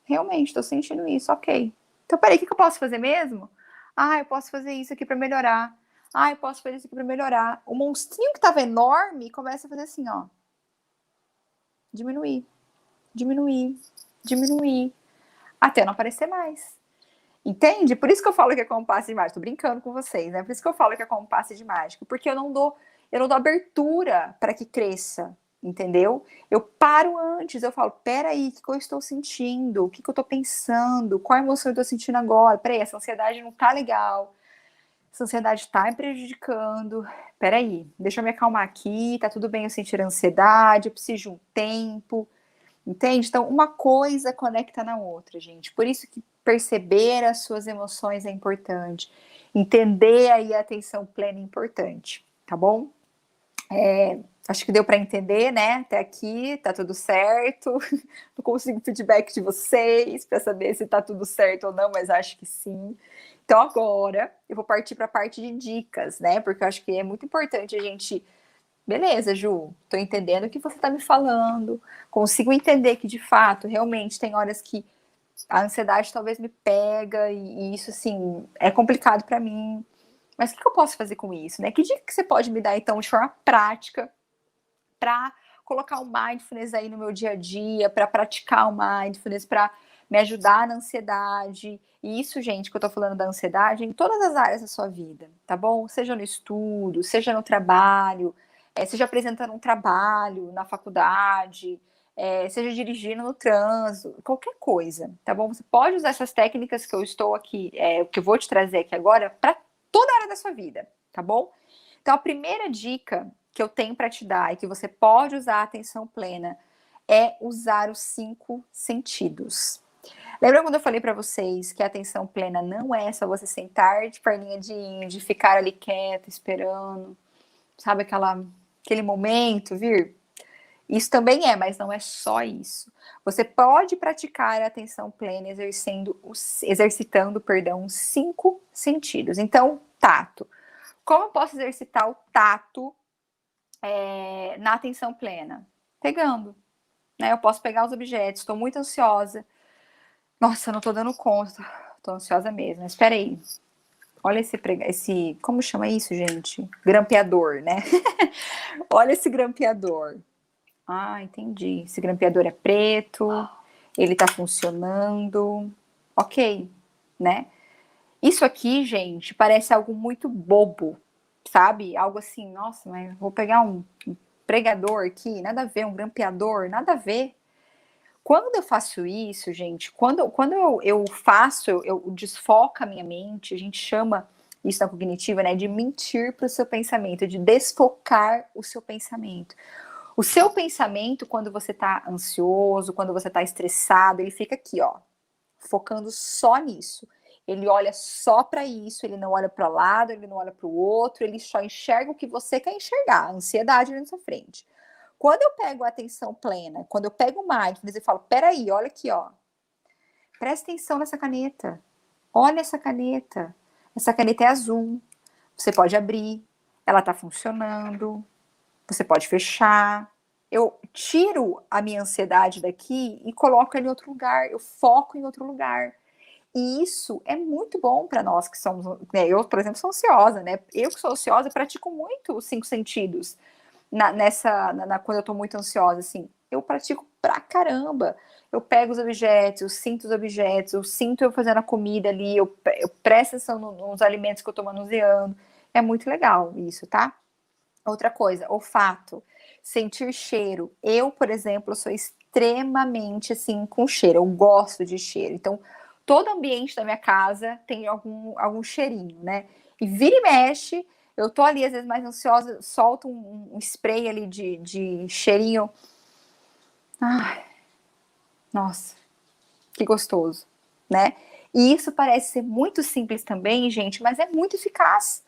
realmente, estou sentindo isso, ok. Então, peraí, o que eu posso fazer mesmo? Ah, eu posso fazer isso aqui para melhorar. Ah, eu posso fazer isso aqui para melhorar. O monstrinho que estava enorme começa a fazer assim, ó. Diminuir, diminuir, diminuir. Até não aparecer mais. Entende? Por isso que eu falo que é compasso de mágica. Tô brincando com vocês, né? Por isso que eu falo que é compasso de mágica. Porque eu não dou abertura para que cresça, entendeu? Eu paro antes, eu falo, peraí, o que eu estou sentindo? O que eu estou pensando? Qual emoção eu estou sentindo agora? Peraí, essa ansiedade não tá legal. Essa ansiedade está me prejudicando. Peraí, deixa eu me acalmar aqui, tá tudo bem eu sentir ansiedade, eu preciso de um tempo. Entende? Então, uma coisa conecta na outra, gente. Por isso que perceber as suas emoções é importante. Entender aí a atenção plena é importante, tá bom? Acho que deu para entender, né? Até aqui, tá tudo certo. Não consigo feedback de vocês para saber se tá tudo certo ou não, mas acho que sim. Então, agora eu vou partir para a parte de dicas, né? Porque eu acho que é muito importante a gente. Beleza, Ju, tô entendendo o que você tá me falando, consigo entender que, de fato, realmente tem horas que a ansiedade talvez me pega e isso, assim, é complicado para mim. Mas o que eu posso fazer com isso, né? Que dica que você pode me dar, então, de forma prática, para colocar o mindfulness aí no meu dia a dia, para praticar o mindfulness, para me ajudar na ansiedade. E isso, gente, que eu tô falando da ansiedade em todas as áreas da sua vida, tá bom? Seja no estudo, seja no trabalho, seja apresentando um trabalho na faculdade, seja dirigindo no trânsito, qualquer coisa, tá bom? Você pode usar essas técnicas que eu estou aqui, que eu vou te trazer aqui agora, para toda a área da sua vida, tá bom? Então, a primeira dica que eu tenho para te dar e que você pode usar a atenção plena é usar os 5 sentidos. Lembra quando eu falei para vocês que a atenção plena não é só você sentar de perninha de índio, ficar ali quieto, esperando, sabe aquele momento vir? Isso também é, mas não é só isso. Você pode praticar a atenção plena exercitando, os 5 sentidos. Então, tato. Como eu posso exercitar o tato na atenção plena? Pegando. Né? Eu posso pegar os objetos, estou muito ansiosa. Nossa, eu não estou dando conta. Estou ansiosa mesmo. Mas espera aí. Olha esse. Como chama isso, gente? Grampeador, né? Olha esse grampeador. Ah, entendi. Esse grampeador é preto. Ele está funcionando. Ok, né? Isso aqui, gente, parece algo muito bobo, sabe? Algo assim, nossa, mas vou pegar um pregador aqui, nada a ver, um grampeador, nada a ver. Quando eu faço isso, gente, quando eu faço, eu desfoco a minha mente, a gente chama isso na cognitiva, né, de mentir para o seu pensamento, de desfocar o seu pensamento. O seu pensamento, quando você tá ansioso, quando você tá estressado, ele fica aqui, ó, focando só nisso. Ele olha só para isso, ele não olha para o lado, ele não olha para o outro, ele só enxerga o que você quer enxergar, a ansiedade na sua frente. Quando eu pego a atenção plena, quando eu pego o mindfulness e falo, peraí, olha aqui, ó, presta atenção nessa caneta, olha essa caneta é azul, você pode abrir, ela tá funcionando, você pode fechar. Eu tiro a minha ansiedade daqui e coloco ela em outro lugar, eu foco em outro lugar. E isso é muito bom para nós que somos, né? Eu, por exemplo, sou ansiosa, né? Eu que sou ansiosa, pratico muito os 5 sentidos quando eu tô muito ansiosa, assim. Eu pratico pra caramba. Eu pego os objetos, eu sinto eu fazendo a comida ali, eu presto atenção nos alimentos que eu tô manuseando. É muito legal isso, tá? Outra coisa, olfato, sentir cheiro. Eu, por exemplo, sou extremamente assim com cheiro, eu gosto de cheiro. Então, todo ambiente da minha casa tem algum cheirinho, né? E vira e mexe, eu tô ali às vezes mais ansiosa, solto um spray ali de cheirinho. Ai, nossa, que gostoso, né? E isso parece ser muito simples também, gente, mas é muito eficaz.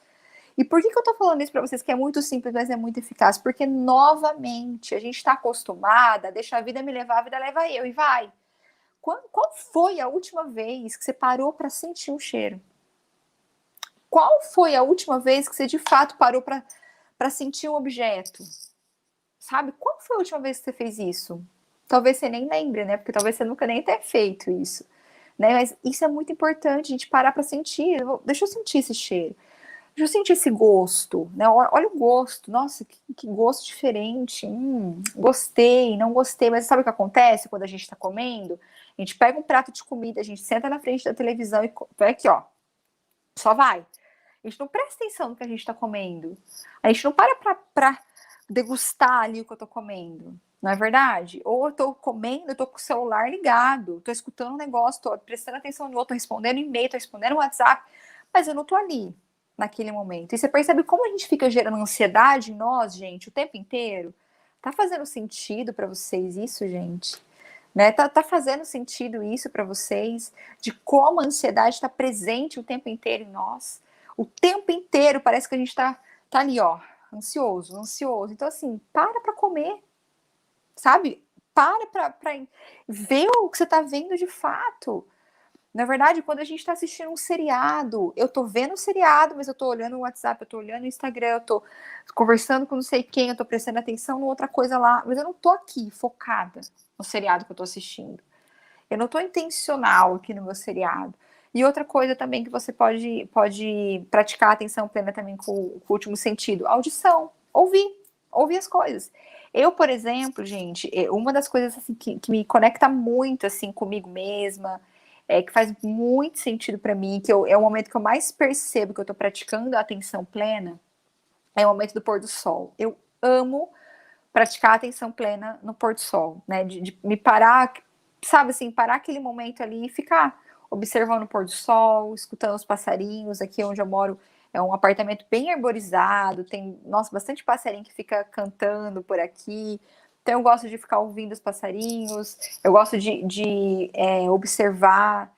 E por que eu tô falando isso para vocês que é muito simples, mas é muito eficaz? Porque, novamente, a gente está acostumada a deixar a vida me levar, a vida leva eu, e vai. Qual foi a última vez que você parou para sentir um cheiro? Qual foi a última vez que você de fato parou para sentir um objeto? Sabe? Qual foi a última vez que você fez isso? Talvez você nem lembre, né? Porque talvez você nunca nem tenha feito isso. Né? Mas isso é muito importante, a gente parar para sentir. Deixa eu sentir esse cheiro. Deixa eu sentir esse gosto. Né? Olha o gosto. Nossa, que gosto diferente. Gostei, não gostei. Mas sabe o que acontece quando a gente está comendo? A gente pega um prato de comida, a gente senta na frente da televisão e vai aqui, ó. Só vai. A gente não presta atenção no que a gente está comendo. A gente não para degustar ali o que eu tô comendo. Não é verdade? Ou eu tô comendo, eu tô com o celular ligado, tô escutando um negócio, tô prestando atenção no outro, tô respondendo e-mail, tô respondendo WhatsApp, mas eu não tô ali naquele momento. E você percebe como a gente fica gerando ansiedade em nós, gente, o tempo inteiro? Tá fazendo sentido para vocês isso, gente? Né? Tá fazendo sentido isso para vocês? De como a ansiedade está presente o tempo inteiro em nós? O tempo inteiro parece que a gente tá ali, ó, ansioso. Então, assim, para comer, sabe? Para ver o que você tá vendo de fato. Na verdade, quando a gente tá assistindo um seriado, eu tô vendo o seriado, mas eu tô olhando o WhatsApp, eu tô olhando o Instagram, eu tô conversando com não sei quem, eu tô prestando atenção em outra coisa lá, mas eu não tô aqui focada no seriado que eu tô assistindo. Eu não tô intencional aqui no meu seriado. E outra coisa também que você pode praticar a atenção plena também com o último sentido, audição, ouvir as coisas. Eu, por exemplo, gente, uma das coisas assim, que me conecta muito assim comigo mesma, que faz muito sentido para mim, é o momento que eu mais percebo que eu tô praticando a atenção plena, é o momento do pôr do sol. Eu amo praticar a atenção plena no pôr do sol, né? De me parar, sabe assim, parar aquele momento ali e ficar observando o pôr do sol, escutando os passarinhos. Aqui onde eu moro é um apartamento bem arborizado, tem, nossa, bastante passarinho que fica cantando por aqui. Então eu gosto de ficar ouvindo os passarinhos, eu gosto de observar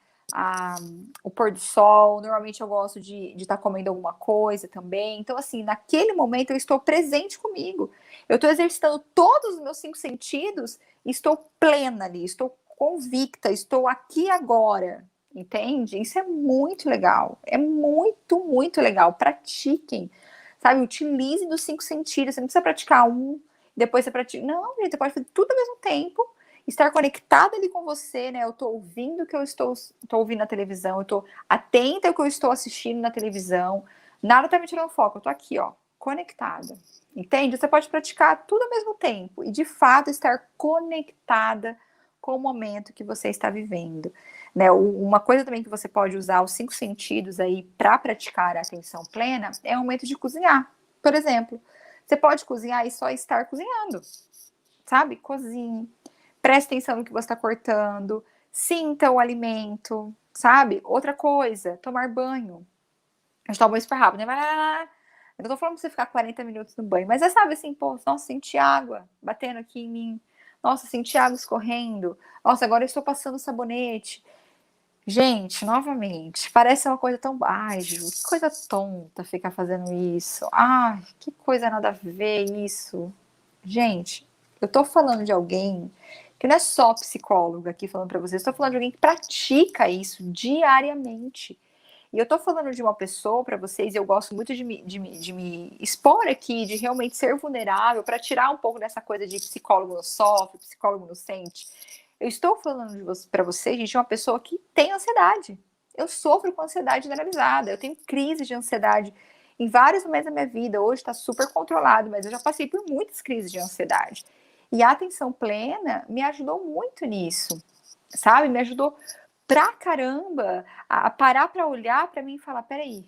o pôr do sol. Normalmente eu gosto de estar comendo alguma coisa também. Então, assim, naquele momento eu estou presente comigo. Eu estou exercitando todos os meus 5 sentidos e estou plena ali, estou convicta, estou aqui agora. Entende? Isso é muito legal. É muito, muito legal. Pratiquem. Sabe? Utilize dos 5 sentidos. Você não precisa praticar um, depois você pratica. Não, gente, você pode fazer tudo ao mesmo tempo. Estar conectada ali com você, né? Eu tô ouvindo o que eu estou ouvindo na televisão, eu tô atenta ao que eu estou assistindo na televisão. Nada tá me tirando foco. Eu tô aqui, ó, conectada. Entende? Você pode praticar tudo ao mesmo tempo e, de fato, estar conectada com o momento que você está vivendo. Né? Uma coisa também que você pode usar os 5 sentidos aí para praticar a atenção plena é o momento de cozinhar. Por exemplo, você pode cozinhar e só estar cozinhando, sabe? Cozinhe, preste atenção no que você está cortando, sinta o alimento, sabe? Outra coisa, tomar banho. A gente toma banho super rápido, né? Eu não tô falando pra você ficar 40 minutos no banho, mas é, sabe assim, pô, nossa, senti água batendo aqui em mim. Nossa, senti água escorrendo. Nossa, agora eu estou passando sabonete. Gente, novamente, parece uma coisa tão. Ai, Ju, que coisa tonta ficar fazendo isso. Ai, que coisa nada a ver isso. Gente, eu tô falando de alguém que não é só psicóloga aqui falando pra vocês, eu tô falando de alguém que pratica isso diariamente. E eu tô falando de uma pessoa para vocês, eu gosto muito de me expor aqui, de realmente ser vulnerável, para tirar um pouco dessa coisa de psicólogo não sofre, psicólogo não sente. Eu estou falando para vocês, gente, de uma pessoa que tem ansiedade. Eu sofro com ansiedade generalizada, eu tenho crise de ansiedade em vários momentos da minha vida. Hoje está super controlado, mas eu já passei por muitas crises de ansiedade. E a atenção plena me ajudou muito nisso, sabe? Me ajudou pra caramba a parar pra olhar pra mim e falar, peraí,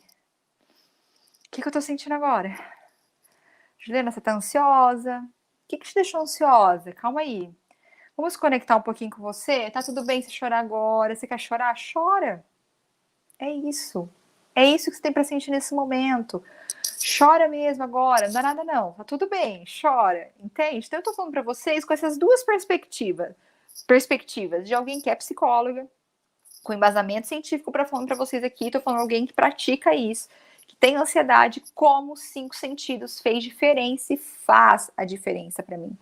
o que eu tô sentindo agora? Juliana, você tá ansiosa? O que te deixou ansiosa? Calma aí. Vamos conectar um pouquinho com você? Tá tudo bem se chorar agora? Você quer chorar? Chora. É isso. É isso que você tem pra sentir nesse momento. Chora mesmo agora, não dá nada não. Tá tudo bem, chora. Entende? Então eu tô falando pra vocês com essas duas perspectivas de alguém que é psicóloga, com embasamento científico para falando para vocês aqui, tô falando de alguém que pratica isso, que tem ansiedade, como os 5 sentidos fez diferença e faz a diferença para mim.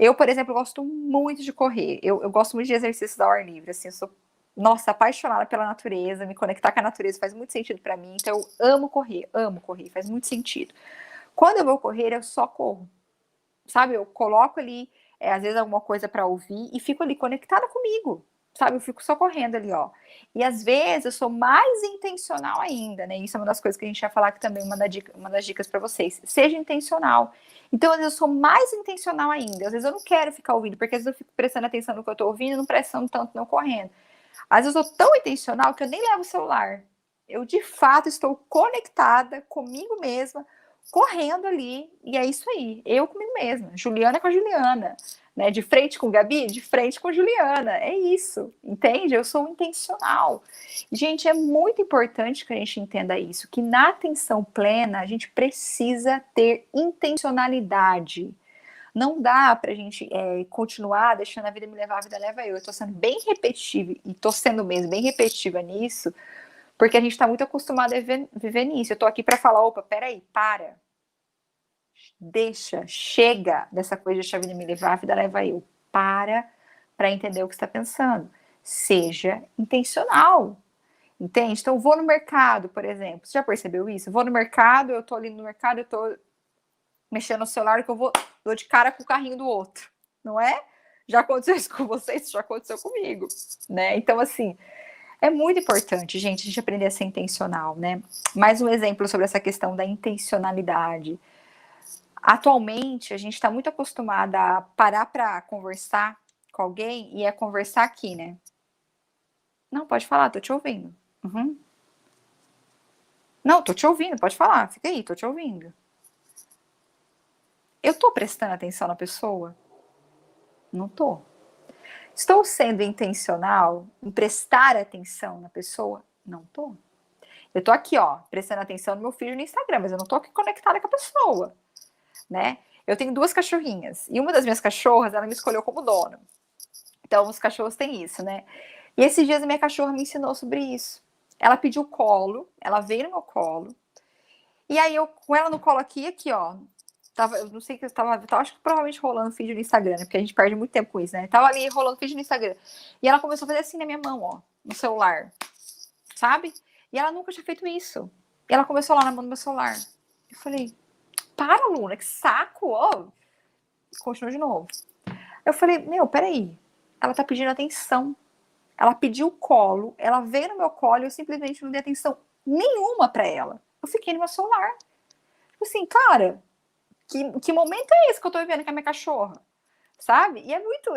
Eu, por exemplo, gosto muito de correr. Eu gosto muito de exercícios ao ar livre. Assim, eu sou, nossa, apaixonada pela natureza. Me conectar com a natureza faz muito sentido para mim. Então, eu amo correr, faz muito sentido. Quando eu vou correr, eu só corro. Sabe? Eu coloco ali, às vezes, alguma coisa para ouvir e fico ali conectada comigo. Sabe? Eu fico só correndo ali, ó. E às vezes eu sou mais intencional ainda, né? Isso é uma das coisas que a gente vai falar aqui também, uma das dicas para vocês. Seja intencional. Então, às vezes eu sou mais intencional ainda. Às vezes eu não quero ficar ouvindo, porque às vezes eu fico prestando atenção no que eu tô ouvindo e não prestando tanto não correndo. Às vezes eu sou tão intencional que eu nem levo o celular. Eu, de fato, estou conectada comigo mesma, correndo ali, e é isso aí, eu comigo mesma, Juliana com a Juliana, né? De frente com Gabi, de frente com Juliana, é isso, entende? Eu sou intencional. Gente, é muito importante que a gente entenda isso, que na atenção plena a gente precisa ter intencionalidade. Não dá pra gente continuar deixando a vida me levar, a vida leva eu. Eu tô sendo bem repetitiva, e tô sendo mesmo bem repetitiva nisso, porque a gente tá muito acostumado a viver nisso. Eu tô aqui pra falar, opa, peraí, para. Deixa, chega dessa coisa de deixar a vida me levar, a vida leva eu. Para entender o que você está pensando. Seja intencional. Entende? Então, vou no mercado, por exemplo. Você já percebeu isso? Vou no mercado, eu tô ali no mercado, eu tô mexendo no celular, que eu dou de cara com o carrinho do outro. Não é? Já aconteceu isso com vocês, já aconteceu comigo, né? Então, assim, é muito importante, gente, a gente aprender a ser intencional, né? Mais um exemplo sobre essa questão da intencionalidade. Atualmente, a gente está muito acostumada a parar para conversar com alguém e é conversar aqui, né? Não, pode falar, tô te ouvindo. Uhum. Não, tô te ouvindo, pode falar, fica aí, tô te ouvindo. Eu tô prestando atenção na pessoa? Não tô. Estou sendo intencional em prestar atenção na pessoa? Não tô. Eu tô aqui, ó, prestando atenção no meu filho no Instagram, mas eu não tô aqui conectada com a pessoa, né? Eu tenho 2 cachorrinhas e uma das minhas cachorras, ela me escolheu como dona. Então, os cachorros têm isso, né? E esses dias a minha cachorra me ensinou sobre isso. Ela pediu colo, ela veio no meu colo, e aí eu, com ela no colo aqui, ó, eu não sei que eu tava, acho que provavelmente rolando vídeo no Instagram, né? Porque a gente perde muito tempo com isso, né? Tava ali rolando vídeo no Instagram. E ela começou a fazer assim na minha mão, ó, no celular, sabe? E ela nunca tinha feito isso. E ela começou lá na mão do meu celular. Eu falei, para, Luna, que saco, ó. Continuou de novo. Eu falei, meu, peraí. Ela tá pedindo atenção. Ela pediu colo, ela veio no meu colo e eu simplesmente não dei atenção nenhuma pra ela. Eu fiquei no meu celular. Tipo assim, cara, que momento é esse que eu tô vivendo com a minha cachorra? Sabe? E é muito,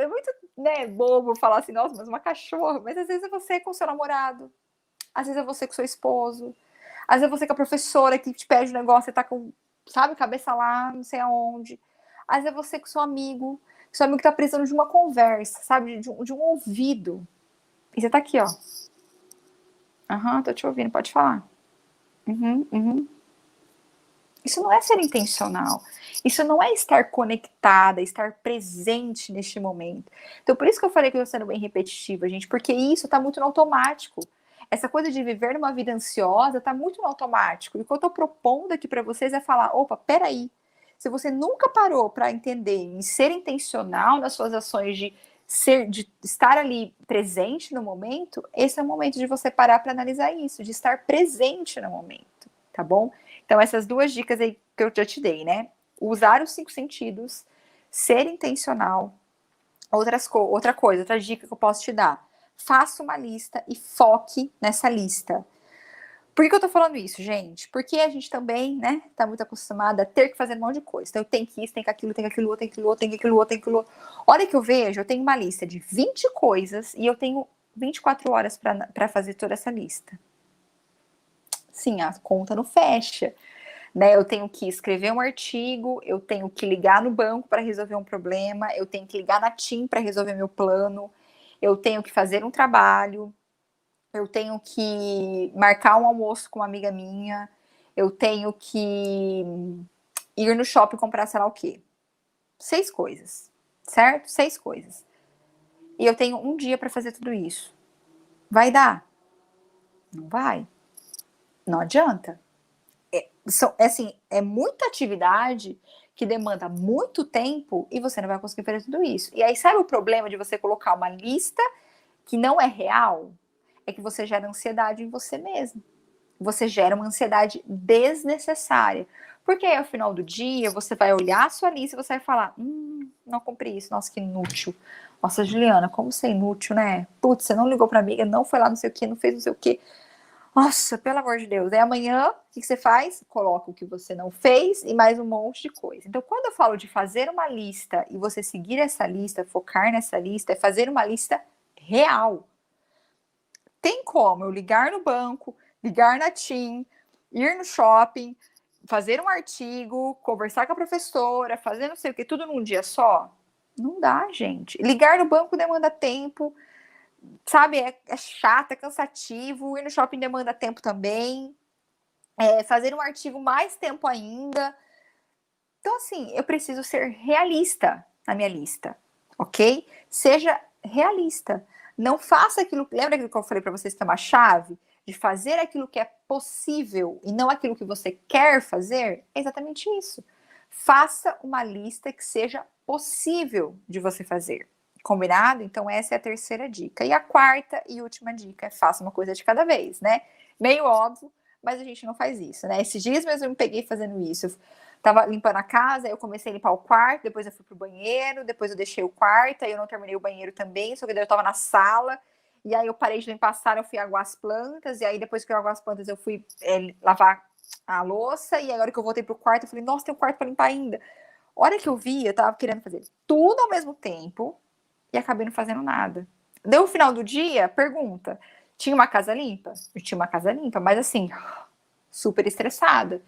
né, bobo falar assim, nossa, mas uma cachorra. Mas às vezes é você com o seu namorado, às vezes é você com o seu esposo, às vezes é você com a professora que te pede um negócio e tá com, sabe, cabeça lá, não sei aonde. Às vezes é você com seu amigo que tá precisando de uma conversa, sabe, de um ouvido. E você tá aqui, ó. Aham, tô te ouvindo, pode falar. Uhum, uhum. Isso não é ser intencional. Isso não é estar conectada, estar presente neste momento. Então, por isso que eu falei que eu tô sendo bem repetitiva, gente, porque isso tá muito no automático. Essa coisa de viver numa vida ansiosa tá muito no automático. E o que eu tô propondo aqui para vocês é falar: opa, peraí. Se você nunca parou para entender e ser intencional nas suas ações de estar ali presente no momento, esse é o momento de você parar para analisar isso, de estar presente no momento, tá bom? Então, essas 2 dicas aí que eu já te dei, né? Usar os 5 sentidos, ser intencional. Outra dica que eu posso te dar. Faça uma lista e foque nessa lista. Por que eu tô falando isso, gente? Porque a gente também, né, tá muito acostumada a ter que fazer um monte de coisa. Então, eu tenho que isso, tem que aquilo, tem que aquilo outro, tem que aquilo outro, tem que aquilo outro, tem que aquilo outro. Hora que eu vejo, eu tenho uma lista de 20 coisas e eu tenho 24 horas para fazer toda essa lista. Sim, a conta não fecha. Né, eu tenho que escrever um artigo, eu tenho que ligar no banco para resolver um problema, eu tenho que ligar na TIM para resolver meu plano, eu tenho que fazer um trabalho, eu tenho que marcar um almoço com uma amiga minha, eu tenho que ir no shopping comprar sei lá o quê. 6 coisas, certo? 6 coisas. E eu tenho um dia para fazer tudo isso. Vai dar? Não vai. Não adianta. Assim, é muita atividade que demanda muito tempo e você não vai conseguir fazer tudo isso. E aí, sabe o problema de você colocar uma lista que não é real? É que você gera ansiedade em você mesmo. Você gera uma ansiedade desnecessária. Porque aí, ao final do dia, você vai olhar a sua lista e você vai falar, não cumpri isso, nossa, que inútil. Nossa, Juliana, como você é inútil, né? Putz, você não ligou pra amiga, não foi lá não sei o que, não fez não sei o que. Nossa, pelo amor de Deus. Aí amanhã, o que você faz? Coloca o que você não fez e mais um monte de coisa. Então, quando eu falo de fazer uma lista e você seguir essa lista, focar nessa lista, é fazer uma lista real. Tem como eu ligar no banco, ligar na TIM, ir no shopping, fazer um artigo, conversar com a professora, fazer não sei o que, tudo num dia só? Não dá, gente. Ligar no banco demanda tempo, sabe? É chato, é cansativo. Ir no shopping demanda tempo também. Fazer um artigo mais tempo ainda. Então, assim, eu preciso ser realista na minha lista, ok? Seja realista. Não faça aquilo. Lembra aquilo que eu falei para vocês que é uma chave? De fazer aquilo que é possível e não aquilo que você quer fazer? É exatamente isso. Faça uma lista que seja possível de você fazer. Combinado? Então, essa é a terceira dica. E a quarta e última dica é faça uma coisa de cada vez, né? Meio óbvio, mas a gente não faz isso, né? Esses dias mesmo eu me peguei fazendo isso. Eu tava limpando a casa, aí eu comecei a limpar o quarto, depois eu fui pro banheiro, depois eu deixei o quarto, aí eu não terminei o banheiro também, só que daí eu tava na sala, e aí eu parei de limpar a sala, eu fui aguar as plantas, e aí depois que eu aguar as plantas eu fui lavar a louça, e agora que eu voltei pro quarto, eu falei, nossa, tem um quarto pra limpar ainda. A hora que eu vi, eu tava querendo fazer tudo ao mesmo tempo, e acabei não fazendo nada. Deu o final do dia, pergunta, tinha uma casa limpa? Eu tinha uma casa limpa, mas assim, super estressada,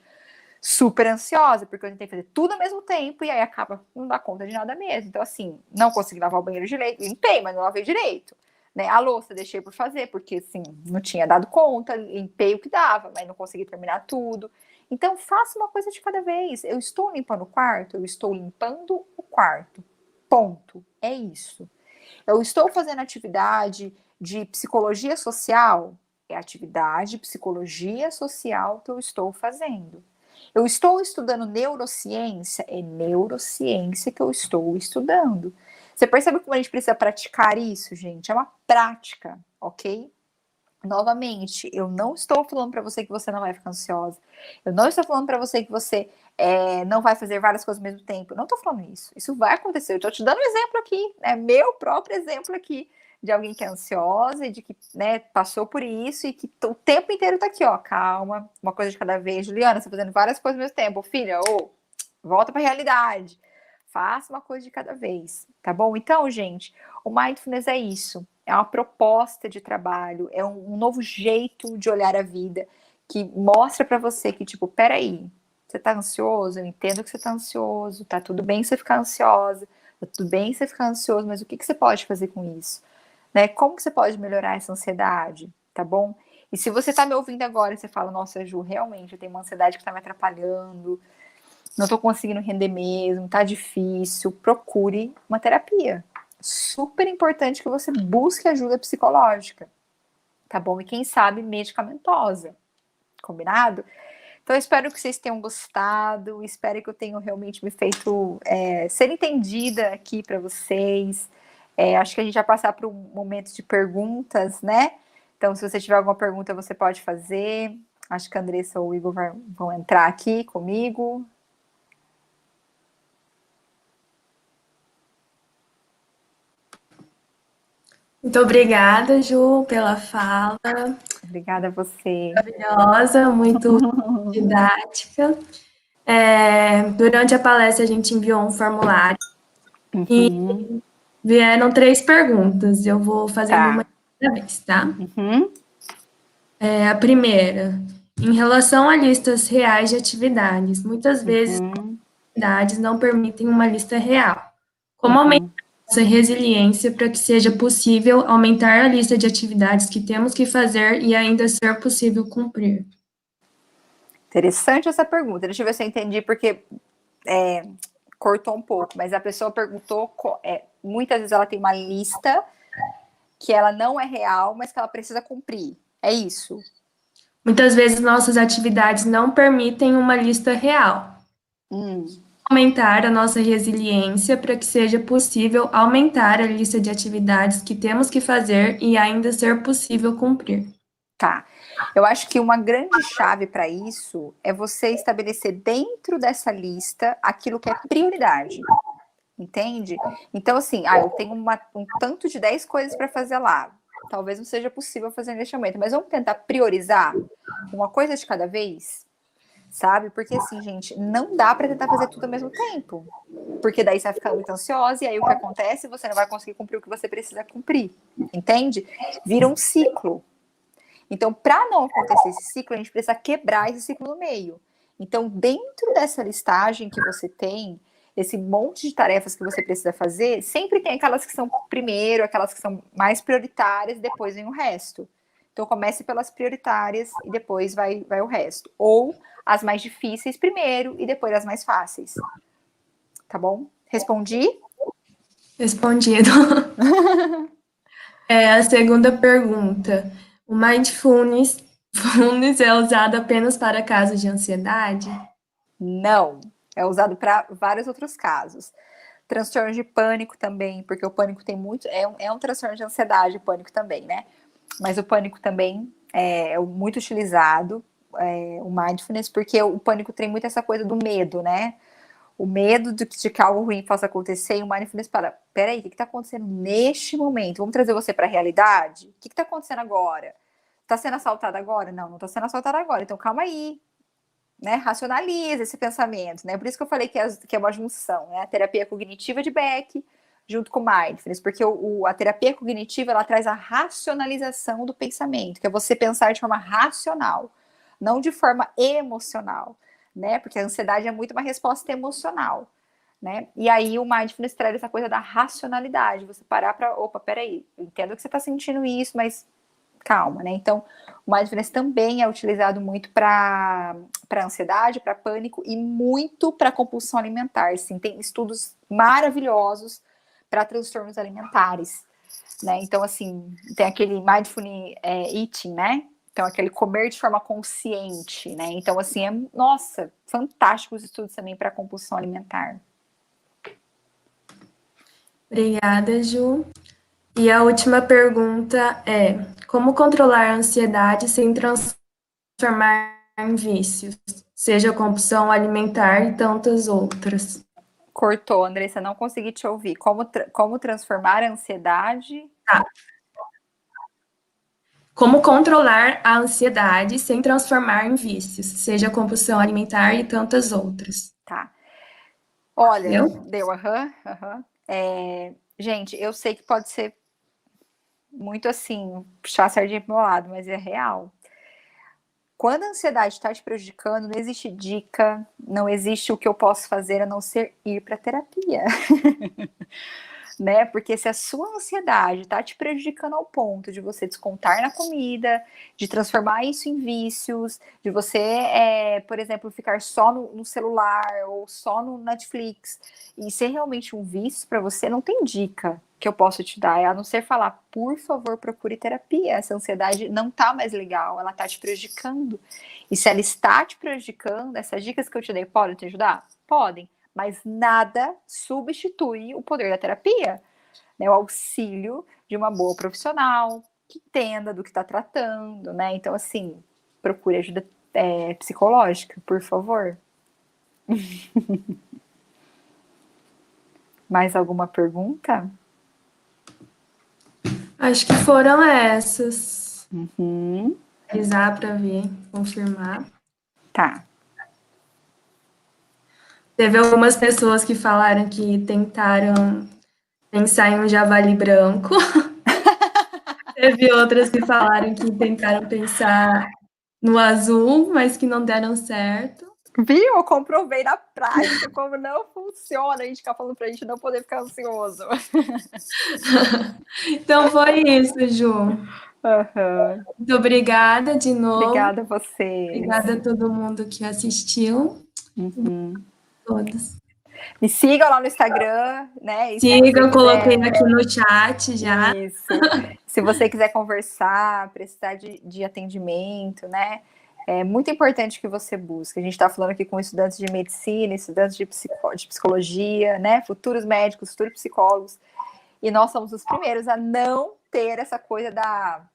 super ansiosa, porque eu tentei fazer tudo ao mesmo tempo e aí acaba não dá conta de nada mesmo. Então, assim, não consegui lavar o banheiro direito, limpei, mas não lavei direito. Né? A louça deixei por fazer, porque assim, não tinha dado conta, limpei o que dava, mas não consegui terminar tudo. Então, faça uma coisa de cada vez. Eu estou limpando o quarto, eu estou limpando o quarto. Ponto. É isso. Eu estou fazendo atividade de psicologia social, é atividade de psicologia social que eu estou fazendo. Eu estou estudando neurociência, é neurociência que eu estou estudando. Você percebe como a gente precisa praticar isso, gente? É uma prática, ok? Novamente, eu não estou falando para você que você não vai ficar ansiosa. Eu não estou falando para você que você não vai fazer várias coisas ao mesmo tempo. Eu não estou falando isso. Isso vai acontecer. Eu estou te dando um exemplo aqui, né? Meu próprio exemplo aqui de alguém que é ansiosa e de que passou por isso e que o tempo inteiro está aqui, ó. Calma, uma coisa de cada vez. Juliana, você está fazendo várias coisas ao mesmo tempo. Filha, volta para a realidade. Faça uma coisa de cada vez, tá bom? Então, gente, o mindfulness é isso. É uma proposta de trabalho, é um novo jeito de olhar a vida que mostra para você que, tipo, peraí, você tá ansioso? Eu entendo que você tá ansioso, tá tudo bem você ficar ansiosa, tá tudo bem você ficar ansioso, mas o que você pode fazer com isso? Né? Como que você pode melhorar essa ansiedade, tá bom? E se você tá me ouvindo agora e você fala, nossa, Ju, realmente eu tenho uma ansiedade que tá me atrapalhando, não tô conseguindo render mesmo, tá difícil, procure uma terapia. Super importante que você busque ajuda psicológica, tá bom? E quem sabe medicamentosa, combinado? Então eu espero que vocês tenham gostado, espero que eu tenha realmente me feito ser entendida aqui para vocês. Acho que a gente vai passar para um momento de perguntas, né? Então se você tiver alguma pergunta você pode fazer. Acho que a Andressa ou o Igor vão entrar aqui comigo. Muito obrigada, Ju, pela fala. Obrigada a você. Maravilhosa, muito didática. Durante a palestra, a gente enviou um formulário e vieram 3 perguntas. Eu vou fazendo uma de cada vez, tá? A primeira, em relação a listas reais de atividades, muitas vezes atividades não permitem uma lista real. Como aumentar nossa resiliência para que seja possível aumentar a lista de atividades que temos que fazer e ainda ser possível cumprir? Interessante essa pergunta. Deixa eu ver se eu entendi, porque cortou um pouco, mas a pessoa perguntou, muitas vezes ela tem uma lista que ela não é real, mas que ela precisa cumprir. É isso? Muitas vezes nossas atividades não permitem uma lista real. aumentar a nossa resiliência para que seja possível aumentar a lista de atividades que temos que fazer e ainda ser possível cumprir? Tá. Eu acho que uma grande chave para isso é você estabelecer dentro dessa lista aquilo que é prioridade. Entende? Então, assim, eu tenho um tanto de 10 coisas para fazer lá. Talvez não seja possível fazer neste momento, mas vamos tentar priorizar uma coisa de cada vez, sabe? Porque, assim, gente, não dá para tentar fazer tudo ao mesmo tempo. Porque daí você vai ficar muito ansiosa e aí o que acontece? Você não vai conseguir cumprir o que você precisa cumprir. Entende? Vira um ciclo. Então, para não acontecer esse ciclo, a gente precisa quebrar esse ciclo no meio. Então, dentro dessa listagem que você tem, esse monte de tarefas que você precisa fazer, sempre tem aquelas que são primeiro, aquelas que são mais prioritárias, e depois vem o resto. Então, comece pelas prioritárias e depois vai o resto. Ou as mais difíceis primeiro e depois as mais fáceis. Tá bom? Respondi? Respondido. A segunda pergunta. O mindfulness é usado apenas para casos de ansiedade? Não. É usado para vários outros casos. Transtorno de pânico também, porque o pânico tem muito. É um transtorno de ansiedade, o pânico também, né? Mas o pânico também é muito utilizado, o mindfulness, porque o pânico tem muito essa coisa do medo, né? O medo de que algo ruim possa acontecer, e o mindfulness peraí, o que está acontecendo neste momento? Vamos trazer você para a realidade? O que está acontecendo agora? Está sendo assaltada agora? Não está sendo assaltada agora, então calma aí. Né, racionaliza esse pensamento, né? Por isso que eu falei que é uma junção, né? A terapia cognitiva de Beck junto com mindfulness, porque a terapia cognitiva ela traz a racionalização do pensamento, que é você pensar de forma racional, não de forma emocional, né? Porque a ansiedade é muito uma resposta emocional, né? E aí o mindfulness traz essa coisa da racionalidade, você parar para, opa, peraí, eu entendo que você está sentindo isso, mas calma, né? Então, o mindfulness também é utilizado muito para ansiedade, para pânico e muito para compulsão alimentar. Sim, tem estudos maravilhosos para transtornos alimentares, né? Então, assim, tem aquele mindfulness eating, né? Então, aquele comer de forma consciente, né? Então, assim, nossa, fantásticos estudos também para compulsão alimentar. Obrigada, Ju. E a última pergunta é: como controlar a ansiedade sem transformar em vícios, seja compulsão alimentar e tantas outras? Cortou, Andressa, não consegui te ouvir. Como transformar a ansiedade? Tá. Como controlar a ansiedade sem transformar em vícios, seja compulsão alimentar e tantas outras. Tá. Olha, Deu? aham. Gente, eu sei que pode ser muito assim, puxar a sardinha pro meu lado, mas é real. Quando a ansiedade está te prejudicando, não existe dica, não existe o que eu posso fazer a não ser ir para terapia. Né? Porque se a sua ansiedade está te prejudicando ao ponto de você descontar na comida, de transformar isso em vícios, de você, por exemplo, ficar só no celular ou só no Netflix e ser realmente um vício para você, não tem dica que eu posso te dar, a não ser falar, por favor, procure terapia. Essa ansiedade não tá mais legal, ela tá te prejudicando. E se ela está te prejudicando, essas dicas que eu te dei podem te ajudar? Podem. Mas nada substitui o poder da terapia, né? O auxílio de uma boa profissional que entenda do que está tratando, né? Então, assim, procure ajuda psicológica, por favor. Mais alguma pergunta? Acho que foram essas. Uhum. Analisar para ver, confirmar. Tá. Teve algumas pessoas que falaram que tentaram pensar em um javali branco. Teve outras que falaram que tentaram pensar no azul, mas que não deram certo. Viu? Eu comprovei na prática como não funciona a gente ficar falando pra gente não poder ficar ansioso. Então foi isso, Ju. Uhum. Muito obrigada de novo. Obrigada a vocês. Obrigada a todo mundo que assistiu. Uhum. Todos. Me sigam lá no Instagram, né? E Siga, eu coloquei aqui no chat já. Isso. Se você quiser conversar, precisar de atendimento, né? É muito importante que você busque. A gente está falando aqui com estudantes de medicina, estudantes de psicologia, né? Futuros médicos, futuros psicólogos. E nós somos os primeiros a não ter essa coisa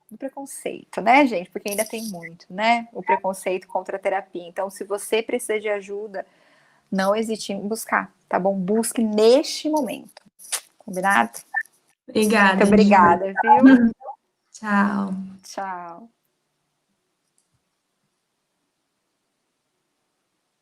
do preconceito, né, gente? Porque ainda tem muito, né? O preconceito contra a terapia. Então, se você precisa de ajuda, não hesite em buscar, tá bom? Busque neste momento. Combinado? Muito Obrigada, Nil. obrigada, viu? Tchau. Tchau.